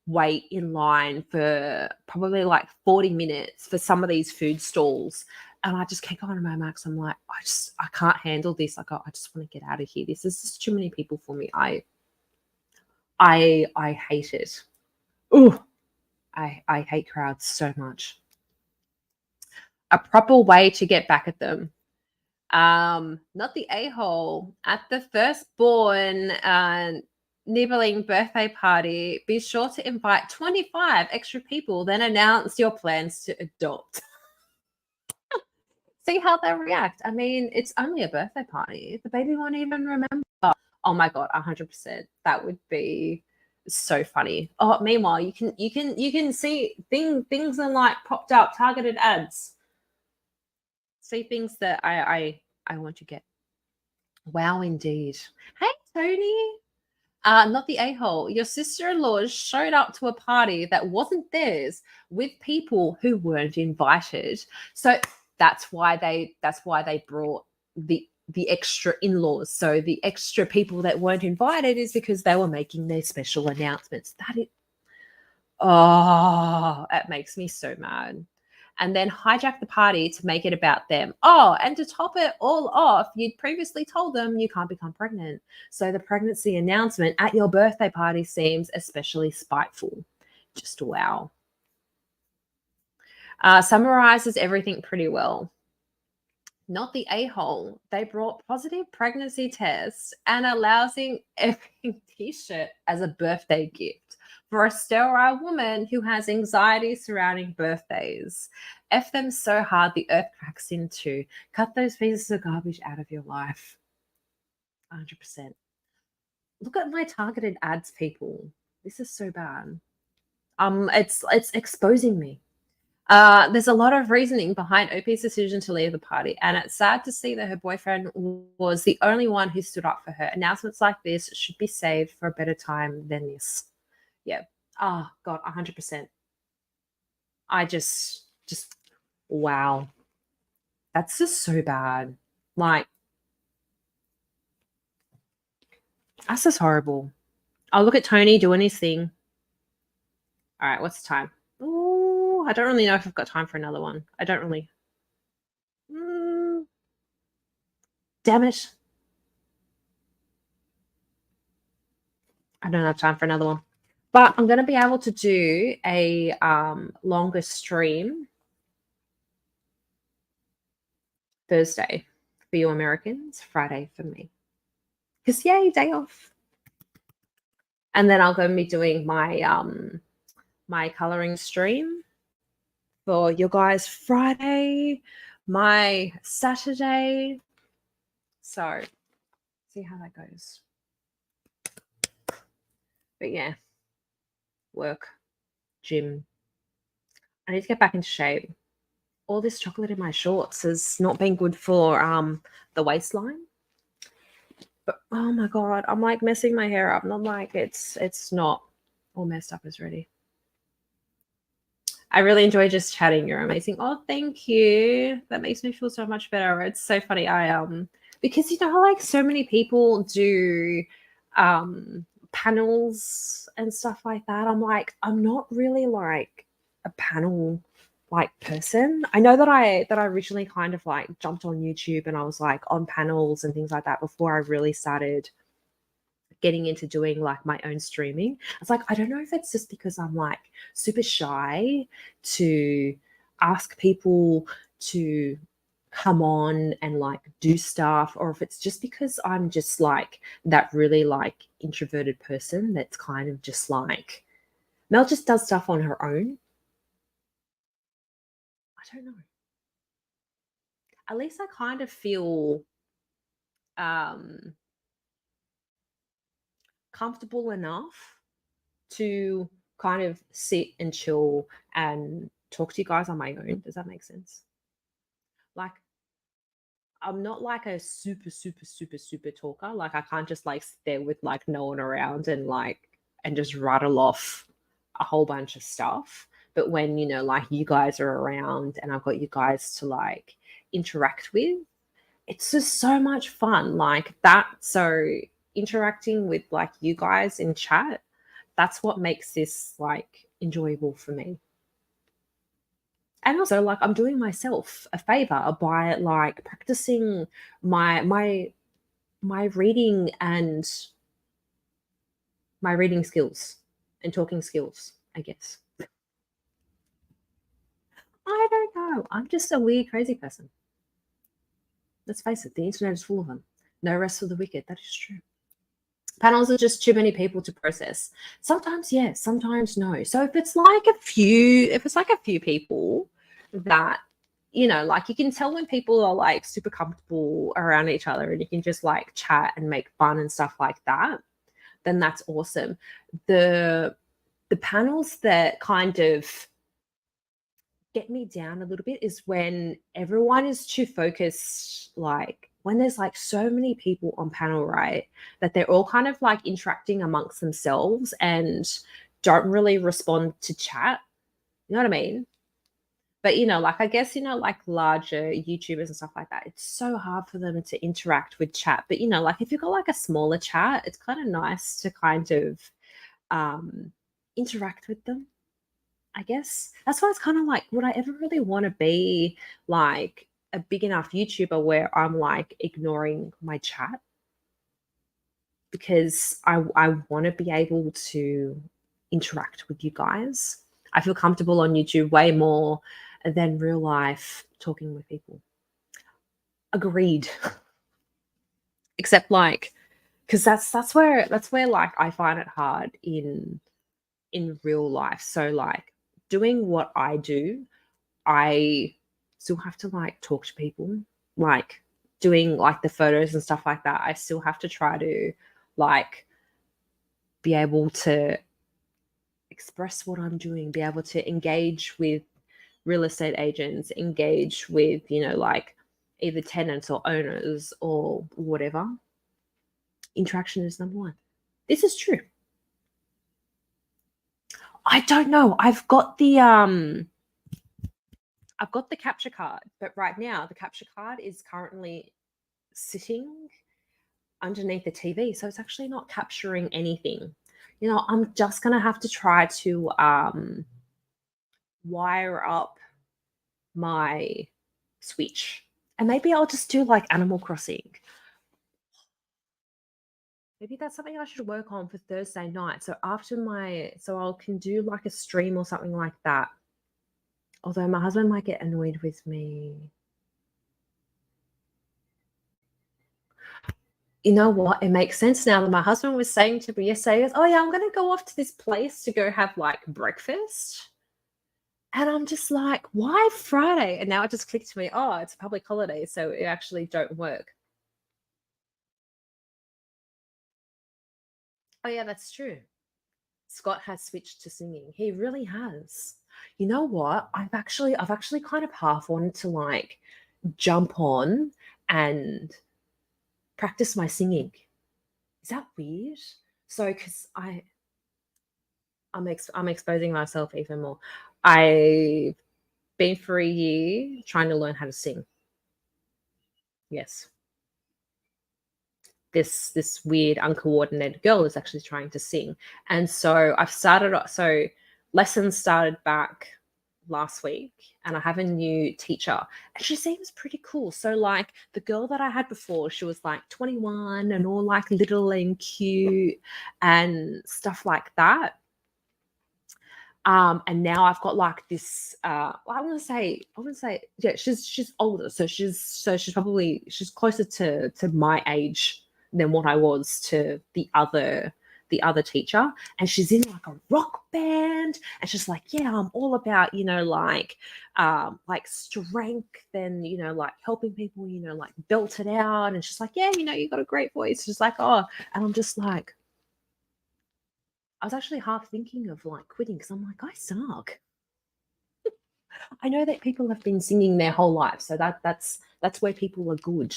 wait in line for probably like 40 minutes for some of these food stalls. And I just kept going to my max. I'm like, I can't handle this. Like, I just want to get out of here. This is just too many people for me. I hate it. Ooh, I hate crowds so much. A proper way to get back at them. Not the a-hole. At the firstborn nibbling birthday party, be sure to invite 25 extra people, then announce your plans to adopt. See how they react. I mean, it's only a birthday party. The baby won't even remember. Oh my god, 100%. That would be so funny. Oh, meanwhile, you can see things are like popped up targeted ads. See things that I want to get. Wow, indeed. Hey, Tony. Not the a-hole. Your sister-in-law showed up to a party that wasn't theirs with people who weren't invited. So that's why they brought the extra in-laws. So the extra people that weren't invited is because they were making their special announcements. It makes me so mad. And then hijack the party to make it about them. Oh, and to top it all off, you'd previously told them you can't become pregnant. So the pregnancy announcement at your birthday party seems especially spiteful. Just wow. Summarizes everything pretty well. Not the a-hole. They brought positive pregnancy tests and a lousy effing t-shirt as a birthday gift for a sterile woman who has anxiety surrounding birthdays. F them so hard the earth cracks in two. Cut those pieces of garbage out of your life. 100%. Look at my targeted ads, people. This is so bad. It's exposing me. There's a lot of reasoning behind OP's decision to leave the party, and it's sad to see that her boyfriend was the only one who stood up for her. Announcements like this should be saved for a better time than this. Yeah. Oh, God, 100%. I just, wow. That's just so bad. Like, that's just horrible. I'll look at Tony doing his thing. All right, what's the time? Oh, I don't really know if I've got time for another one. I don't really. Damn it. I don't have time for another one. But I'm going to be able to do a longer stream Thursday for you Americans, Friday for me. Because yay, day off. And then I'll go and be doing my my coloring stream for you guys Friday, my Saturday. So see how that goes. But yeah, work, gym. I need to get back into shape. All this chocolate in my shorts has not been good for the waistline. But oh my god, I'm like messing my hair up, and I'm like, it's not all messed up as ready. I really enjoy just chatting. You're amazing. Oh, thank you. That makes me feel so much better. It's so funny. I because you know, like so many people do panels and stuff like that. I'm like, I'm not really like a panel like person. I know that I originally kind of like jumped on YouTube and I was like on panels and things like that before I really started getting into doing like my own streaming. It's like, I don't know if it's just because I'm like super shy to ask people to come on and like do stuff, or if it's just because I'm just like that really like introverted person that's kind of just like Mel just does stuff on her own. I don't know. At least I kind of feel comfortable enough to kind of sit and chill and talk to you guys on my own. Does that make sense? Like, I'm not like a super, super, super, super talker. Like, I can't just like sit there with like no one around and like, and just rattle off a whole bunch of stuff. But when, you know, like you guys are around and I've got you guys to like interact with, it's just so much fun. Like that. So, interacting with like you guys in chat, that's what makes this like enjoyable for me. And also like I'm doing myself a favor by like practicing my reading and my reading skills and talking skills, I guess. I don't know. I'm just a weird, crazy person. Let's face it, the internet is full of them. No rest for the wicked. That is true. Panels are just too many people to process. Sometimes yes, sometimes no. So if it's like a few people that, you know, like you can tell when people are like super comfortable around each other and you can just like chat and make fun and stuff like that, then that's awesome. The panels that kind of get me down a little bit is when everyone is too focused, like when there's like so many people on panel, right, that they're all kind of like interacting amongst themselves and don't really respond to chat. You know what I mean? But you know, like I guess, you know, like larger YouTubers and stuff like that, it's so hard for them to interact with chat. But you know, like if you've got like a smaller chat, it's kind of nice to kind of um interact with them, I guess. That's why it's kind of like, would I ever really want to be like a big enough YouTuber where I'm like ignoring my chat? Because I want to be able to interact with you guys. I feel comfortable on YouTube way more than real life talking with people. Agreed. Except like, because that's where like I find it hard in real life. So like doing what I do, I still have to like talk to people, like doing like the photos and stuff like that. I still have to try to like be able to express what I'm doing, be able to engage with real estate agents, engage with, you know, like either tenants or owners or whatever. Interaction is number one. This is true. I don't know. I've got the capture card, but right now the capture card is currently sitting underneath the TV, so it's actually not capturing anything. You know, I'm just gonna have to try to wire up my Switch, and maybe I'll just do like Animal Crossing. Maybe that's something I should work on for Thursday night. So after so I can do like a stream or something like that. Although my husband might get annoyed with me. You know what? It makes sense now that my husband was saying to me yesterday, he goes, oh yeah, I'm going to go off to this place to go have like breakfast. And I'm just like, why Friday? And now it just clicked to me, oh, it's a public holiday, so it actually don't work. Oh yeah, that's true. Scott has switched to singing. He really has. You know what? I've actually kind of half wanted to like jump on and practice my singing. Is that weird? So, because I'm exposing myself even more. I've been for a year trying to learn how to sing. Yes, this weird uncoordinated girl is actually trying to sing, and so I've started. So lessons started back last week, and I have a new teacher, and she seems pretty cool. So like the girl that I had before, she was like 21 and all like little and cute and stuff like that. And now I've got like this I want to say yeah, she's older, so she's closer to my age than what I was to the other teacher, and she's in like a rock band, and she's like, yeah, I'm all about, like strength and, like helping people, like belt it out. And she's like, yeah, you got a great voice. She's like, oh, and I'm just like, I was actually half thinking of like quitting because I'm like, I suck. I know that people have been singing their whole life, so that's where people are good.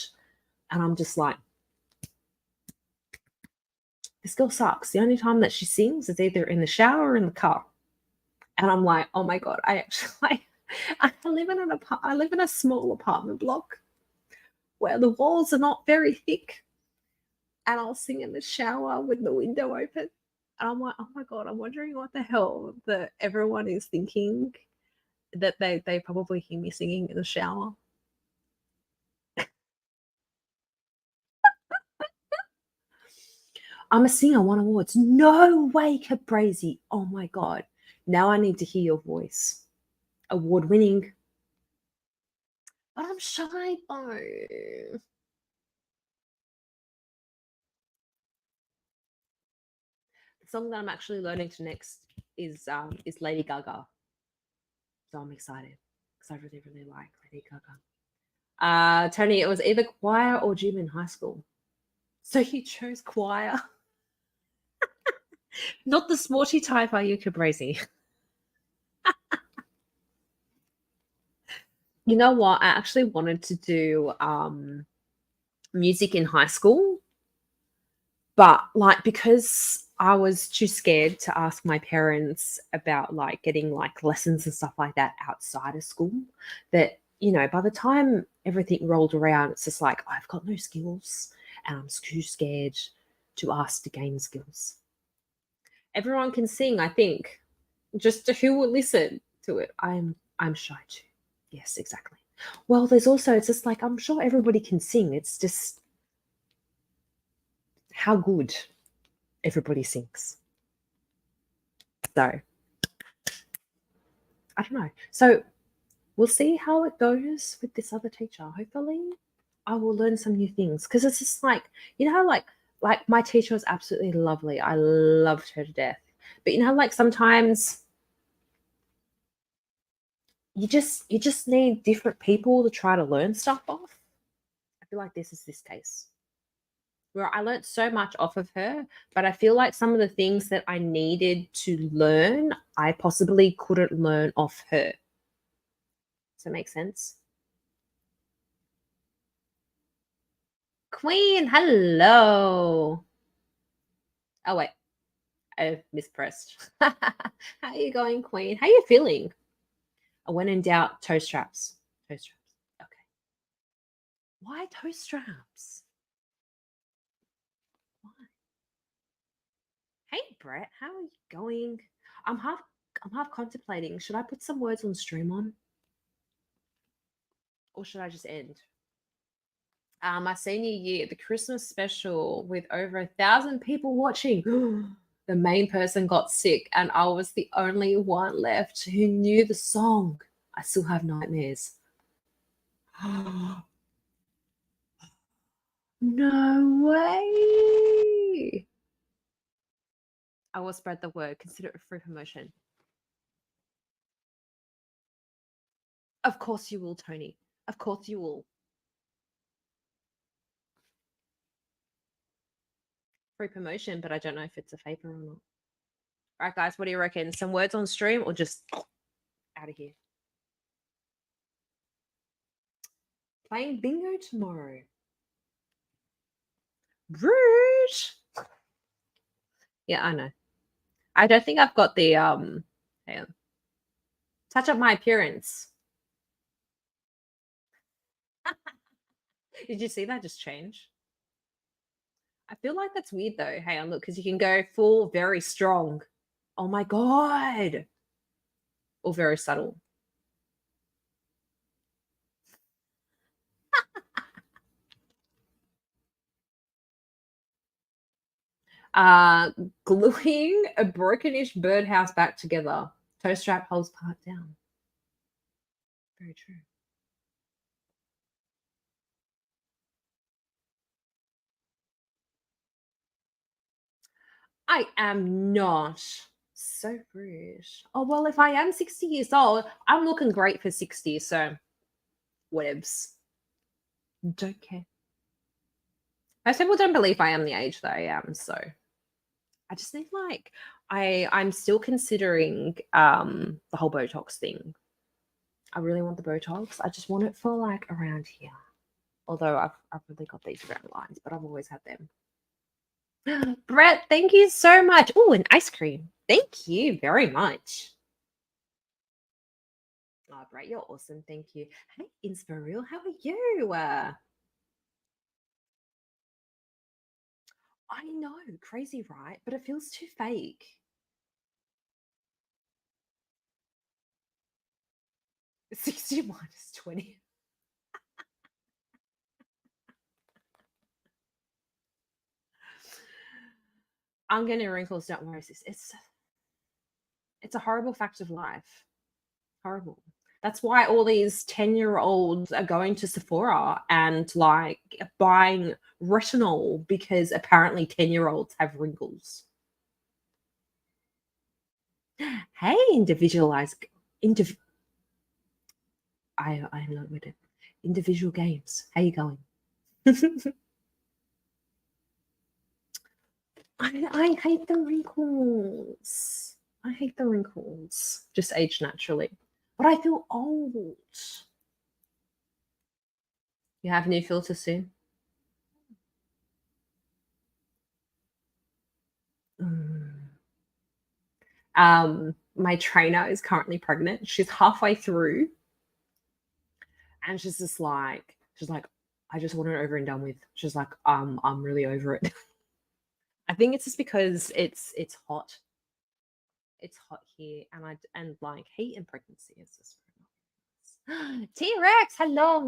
And I'm just like, this girl sucks. The only time that she sings is either in the shower or in the car. And I'm like, oh my god, I actually I live in a small apartment block where the walls are not very thick, and I'll sing in the shower with the window open. And I'm like, oh my god, I'm wondering what the hell that everyone is thinking, that they probably hear me singing in the shower. I'm a singer, won awards. No way, Caprese. Oh my god. Now I need to hear your voice. Award winning. But I'm shy though. The song that I'm actually learning to next is Lady Gaga. So I'm excited because I really, really like Lady Gaga. Tony, it was either choir or gym in high school. So you chose choir. Not the sporty type, are you, Caprese? You know what? I actually wanted to do music in high school, but like because I was too scared to ask my parents about like getting like lessons and stuff like that outside of school, that by the time everything rolled around, it's just like I've got no skills and I'm too scared to ask to gain skills. Everyone can sing, I think. Just who will listen to it? I'm shy too. Yes, exactly. Well, there's also, it's just like I'm sure everybody can sing. It's just how good everybody sings. So I don't know. So we'll see how it goes with this other teacher. Hopefully, I will learn some new things, because it's just like, how like my teacher was absolutely lovely. I loved her to death. But like sometimes you just need different people to try to learn stuff off. I feel like this is this case where I learned so much off of her, but I feel like some of the things that I needed to learn, I possibly couldn't learn off her. Does that make sense? Queen, hello. Oh wait, I mispressed. How are you going, Queen? How are you feeling? I when in doubt, toe straps. Toe straps. Okay. Why toe straps? Why? Hey Brett, how are you going? I'm half I'm half contemplating. Should I put some words on stream on? Or should I just end? My senior year, the Christmas special with over 1,000 people watching. The main person got sick, and I was the only one left who knew the song. I still have nightmares. No way. I will spread the word. Consider it a free promotion. Of course you will, Tony. Of course you will. Free promotion, but I don't know if it's a favor or not. All right, guys, what do you reckon? Some words on stream or just out of here? Playing bingo tomorrow. Rude. Yeah, I know. I don't think I've got the hang on. Touch up my appearance. Did you see that just change? I feel like that's weird though. Hang on, look, because you can go full very strong. Oh my god. Or very subtle. Gluing a brokenish birdhouse back together. Toe strap holds part down. Very true. I am not. So rude. Oh, well, if I am 60 years old, I'm looking great for 60, so whatevs. Don't care. Most people don't believe I am the age that I am, so I just think like I'm still considering the whole Botox thing. I really want the Botox. I just want it for like around here. Although I've really got these round lines, but I've always had them. Brett, thank you so much. Oh, an ice cream. Thank you very much. Oh, Brett, you're awesome. Thank you. Hey, Inspiril, how are you? I know, crazy, right? But it feels too fake. It's 60 minus 20. I'm getting wrinkles, don't worry, sis. It's a horrible fact of life. Horrible. That's why all these 10-year-olds are going to Sephora and like buying retinol because apparently 10-year-olds have wrinkles. Hey, individualized I am not with it. Individual games. How you going? I hate the wrinkles. I hate the wrinkles. Just age naturally. But I feel old. You have new filters soon? My trainer is currently pregnant. She's halfway through. And she's like, I just want it over and done with. She's like, I'm really over it. I think it's just because it's hot. It's hot here, and like heat and pregnancy is just T-Rex, hello.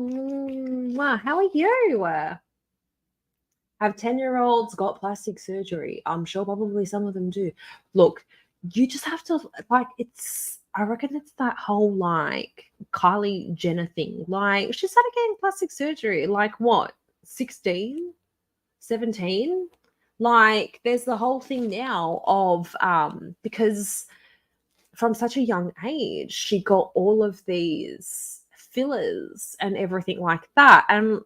How are you? Have 10-year-olds got plastic surgery? I'm sure probably some of them do. Look, you just have to like I reckon it's that whole like Kylie Jenner thing. Like she started getting plastic surgery like what? 16? 17? Like there's the whole thing now of because from such a young age she got all of these fillers and everything like that. And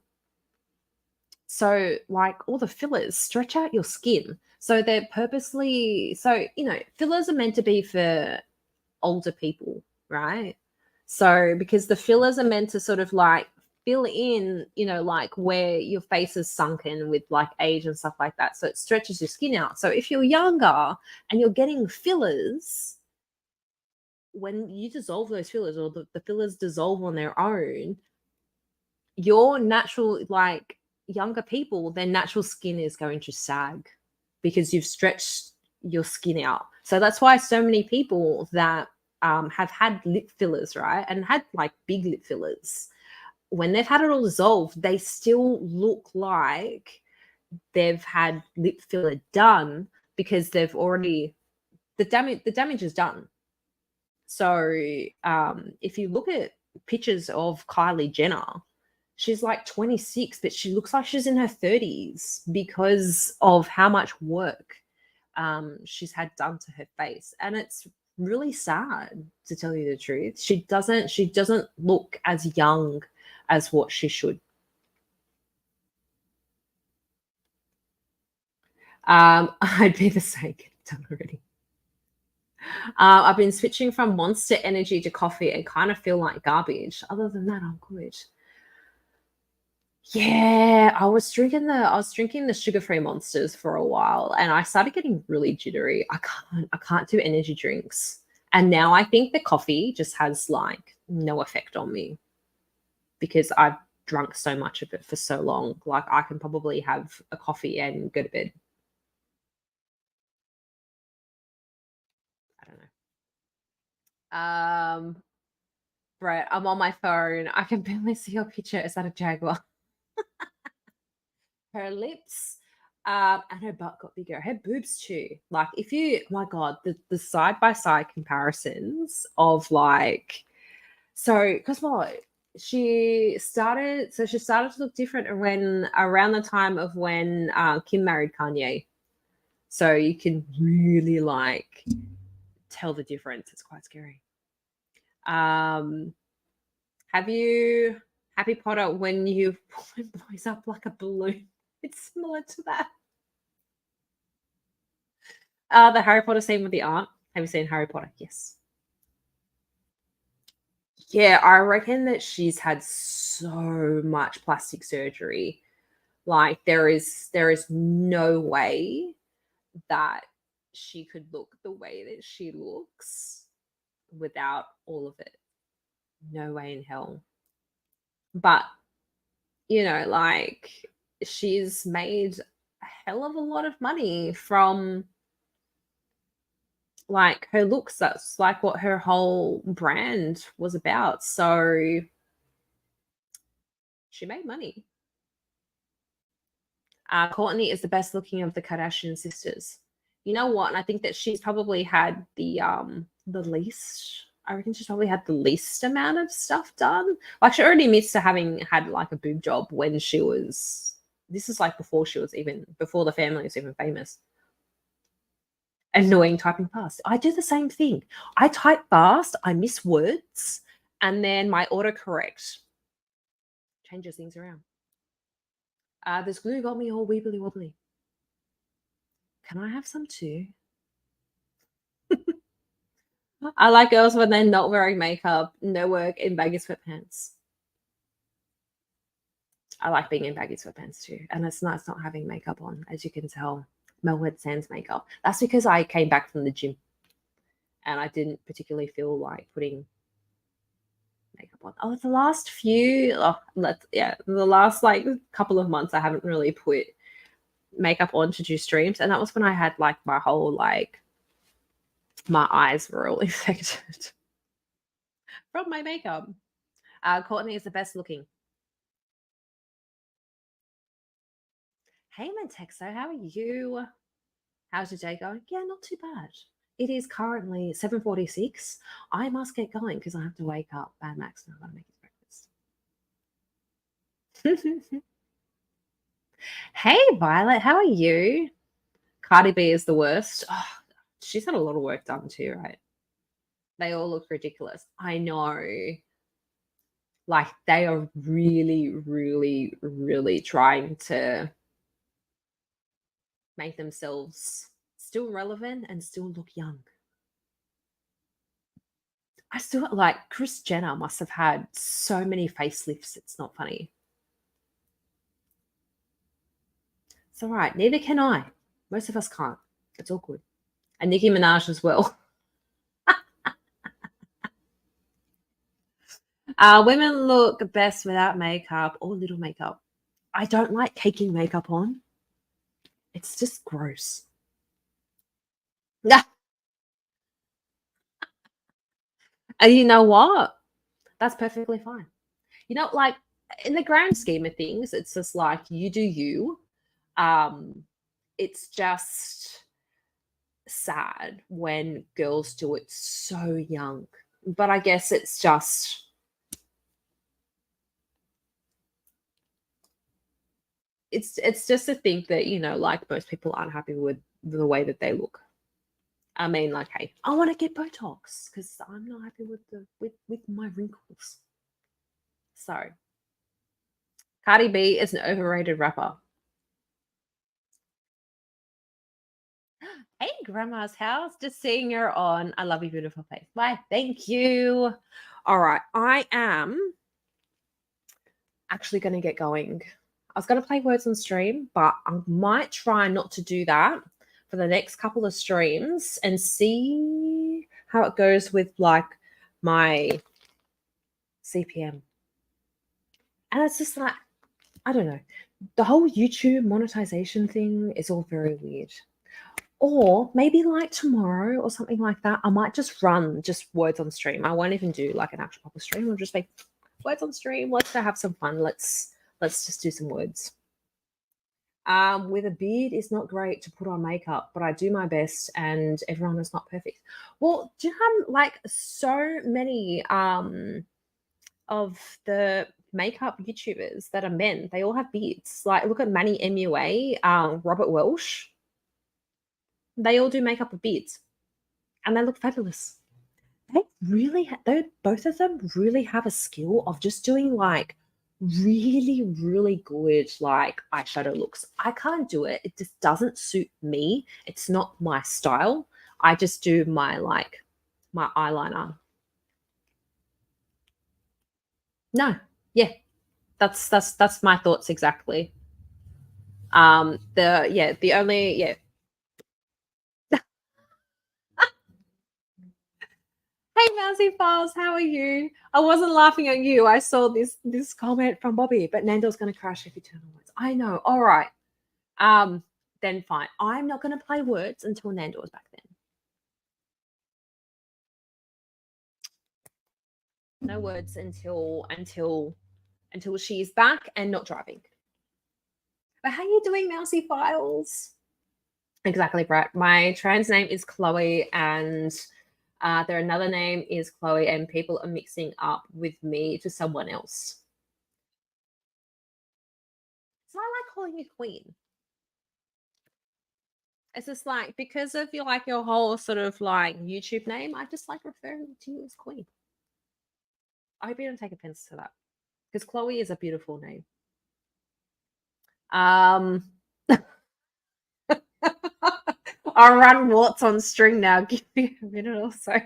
so, like, all the fillers stretch out your skin. So they're purposely, so, fillers are meant to be for older people, right? So, because the fillers are meant to sort of like fill in, like where your face is sunken with like age and stuff like that. So it stretches your skin out. So if you're younger and you're getting fillers, when you dissolve those fillers or the fillers dissolve on their own, your natural, like, younger people, their natural skin is going to sag because you've stretched your skin out. So that's why so many people that have had lip fillers, right, and had like big lip fillers, when they've had it all dissolved, they still look like they've had lip filler done because they've already the damage is done. So if you look at pictures of Kylie Jenner, she's like 26, but she looks like she's in her 30s because of how much work she's had done to her face. And it's really sad, to tell you the truth. She doesn't look as young as what she should. I'd be the same. Get it done already. I've been switching from Monster Energy to coffee and kind of feel like garbage. Other than that, I'm good. Yeah, I was drinking the sugar-free Monsters for a while, and I started getting really jittery. I can't do energy drinks. And now I think the coffee just has like no effect on me because I've drunk so much of it for so long. Like I can probably have a coffee and go to bed. I don't know. Brett, I'm on my phone. I can barely see your picture. Is that a jaguar? Her lips and her butt got bigger. Her boobs too. Like if you, oh my God, the side by side comparisons of like, so because what she started to look different when around the time of when Kim married Kanye. So you can really like tell the difference. It's quite scary. Um, have you Harry Potter when you it blows up like a balloon? It's similar to that. The Harry Potter scene with the aunt. Have you seen Harry Potter? Yes. Yeah, I reckon that she's had so much plastic surgery. Like there is no way that she could look the way that she looks without all of it. No way in hell. But like she's made a hell of a lot of money from like her looks. That's like what her whole brand was about. So she made money. Courtney is the best looking of the Kardashian sisters. You know what? And I think that she's probably had the least. I reckon she's probably had the least amount of stuff done. Like she already admits to having had like a boob job when she was. This is like before the family was even famous. Annoying typing fast. I do the same thing. I type fast, I miss words, and then my autocorrect changes things around. This glue got me all wibbly wobbly. Can I have some too? I like girls when they're not wearing makeup, no work, in baggy sweatpants. I like being in baggy sweatpants too. And it's nice not having makeup on, as you can tell. Mel went sans makeup. That's because I came back from the gym and I didn't particularly feel like putting makeup on. Oh, the last the last like couple of months I haven't really put makeup on to do streams. And that was when I had like my whole like my eyes were all infected from my makeup. Courtney is the best looking. Hey Mentexo, how are you? How's your day going? Yeah, not too bad. It is currently 7:46. I must get going because I have to wake up Bad Max and I've got to make his breakfast. Hey Violet, how are you? Cardi B is the worst. Oh, she's had a lot of work done too, right? They all look ridiculous. I know. Like they are really, really, really trying to make themselves still relevant and still look young. I still like Kris Jenner must have had so many facelifts. It's not funny. It's all right. Neither can I. Most of us can't. It's all good. And Nicki Minaj as well. Women look best without makeup or little makeup. I don't like caking makeup on. It's just gross. And you know what? That's perfectly fine. Like in the grand scheme of things, it's just like you do you. It's just sad when girls do it so young. But I guess it's just it's just to think that, you know, like most people aren't happy with the way that they look. I mean, like, hey, I want to get Botox because I'm not happy with the with my wrinkles. So Cardi B is an overrated rapper. Hey, Grandma's house. Just seeing her on. I love your beautiful face. Why? Thank you. All right. I am actually going to get going. I was going to play words on stream, but I might try not to do that for the next couple of streams and see how it goes with like my CPM. And it's just like, I don't know. The whole YouTube monetization thing is all very weird. Or maybe like tomorrow or something like that, I might just run just words on stream. I won't even do like an actual proper stream. I'll just make words on stream. Let's have some fun. Let's just do some words. With a beard, it's not great to put on makeup, but I do my best, and everyone is not perfect. Well, do you have like so many of the makeup YouTubers that are men? They all have beards. Like, look at Manny MUA, Robert Welsh. They all do makeup with beards, and they look fabulous. They really, they both of them really have a skill of just doing like really, really good like eyeshadow looks. I can't do it. It just doesn't suit me. It's not my style. I just do my like my eyeliner. No, yeah, that's my thoughts exactly. The only Hey, Mousy Files, how are you? I wasn't laughing at you. I saw this comment from Bobby, but Nando's going to crash if you turn on words. I know. All right. Then fine. I'm not going to play words until Nando is back then. No words until she's back and not driving. But how are you doing, Mousy Files? Exactly, Brett. My trans name is Chloe, and their another name is Chloe, and people are mixing up with me to someone else. So I like calling you Queen. It's just like because of your whole sort of like YouTube name, I just like referring to you as Queen. I hope you don't take offense to that because Chloe is a beautiful name. I'll run warts on string now. Give me a minute or so.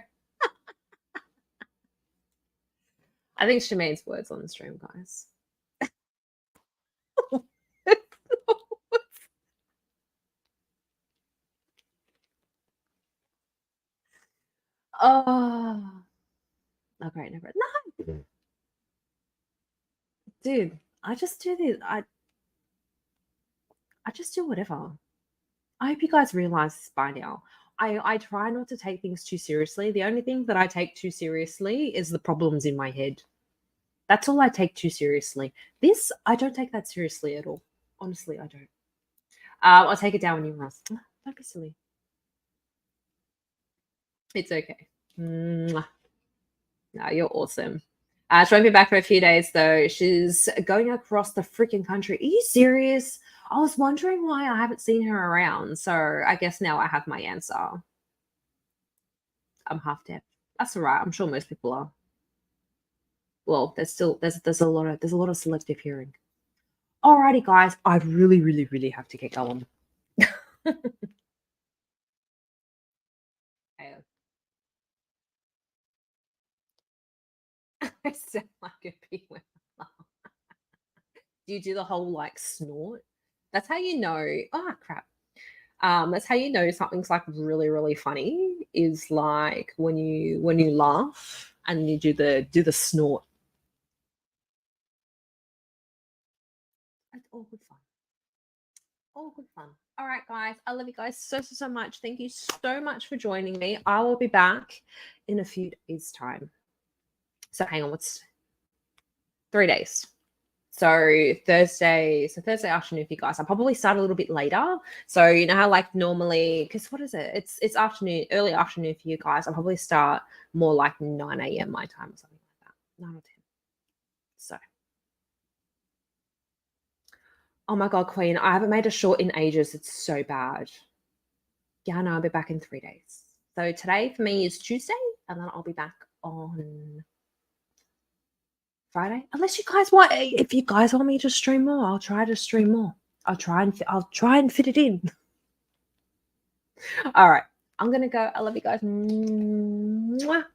I think Shemaine's words on the stream, guys. Oh, great, never. No, dude, I just do this. I just do whatever. I hope you guys realize this by now. I try not to take things too seriously. The only thing that I take too seriously is the problems in my head. That's all I take too seriously. This, I don't take that seriously at all. Honestly, I don't. I'll take it down when you rust. Don't be silly. It's okay. Mwah. No, you're awesome. She won't be back for a few days, though. She's going across the freaking country. Are you serious? I was wondering why I haven't seen her around. So I guess now I have my answer. I'm half deaf. That's all right. I'm sure most people are. Well, there's a lot of selective hearing. Alrighty, guys. I really, really, really have to get going. I sound like a pig when I laugh. Do you do the whole like snort? That's how you know. Oh crap. That's how you know something's like really, really funny. Is like when you laugh and you do the snort. It's all good fun. All good fun. All right, guys. I love you guys so much. Thank you so much for joining me. I will be back in a few days' time. So hang on, what's 3 days? So Thursday afternoon for you guys. I'll probably start a little bit later. So you know how like normally, because what is it? It's afternoon, early afternoon for you guys. I'll probably start more like 9 a.m. my time or something like that. 9 or 10. So oh my god, Queen, I haven't made a short in ages. It's so bad. Yeah, no, I'll be back in 3 days. So today for me is Tuesday, and then I'll be back on Friday. Unless you guys want, if you guys want me to stream more, I'll try to stream more. I'll try and fit it in. All right, I'm gonna go. I love you guys. Mwah.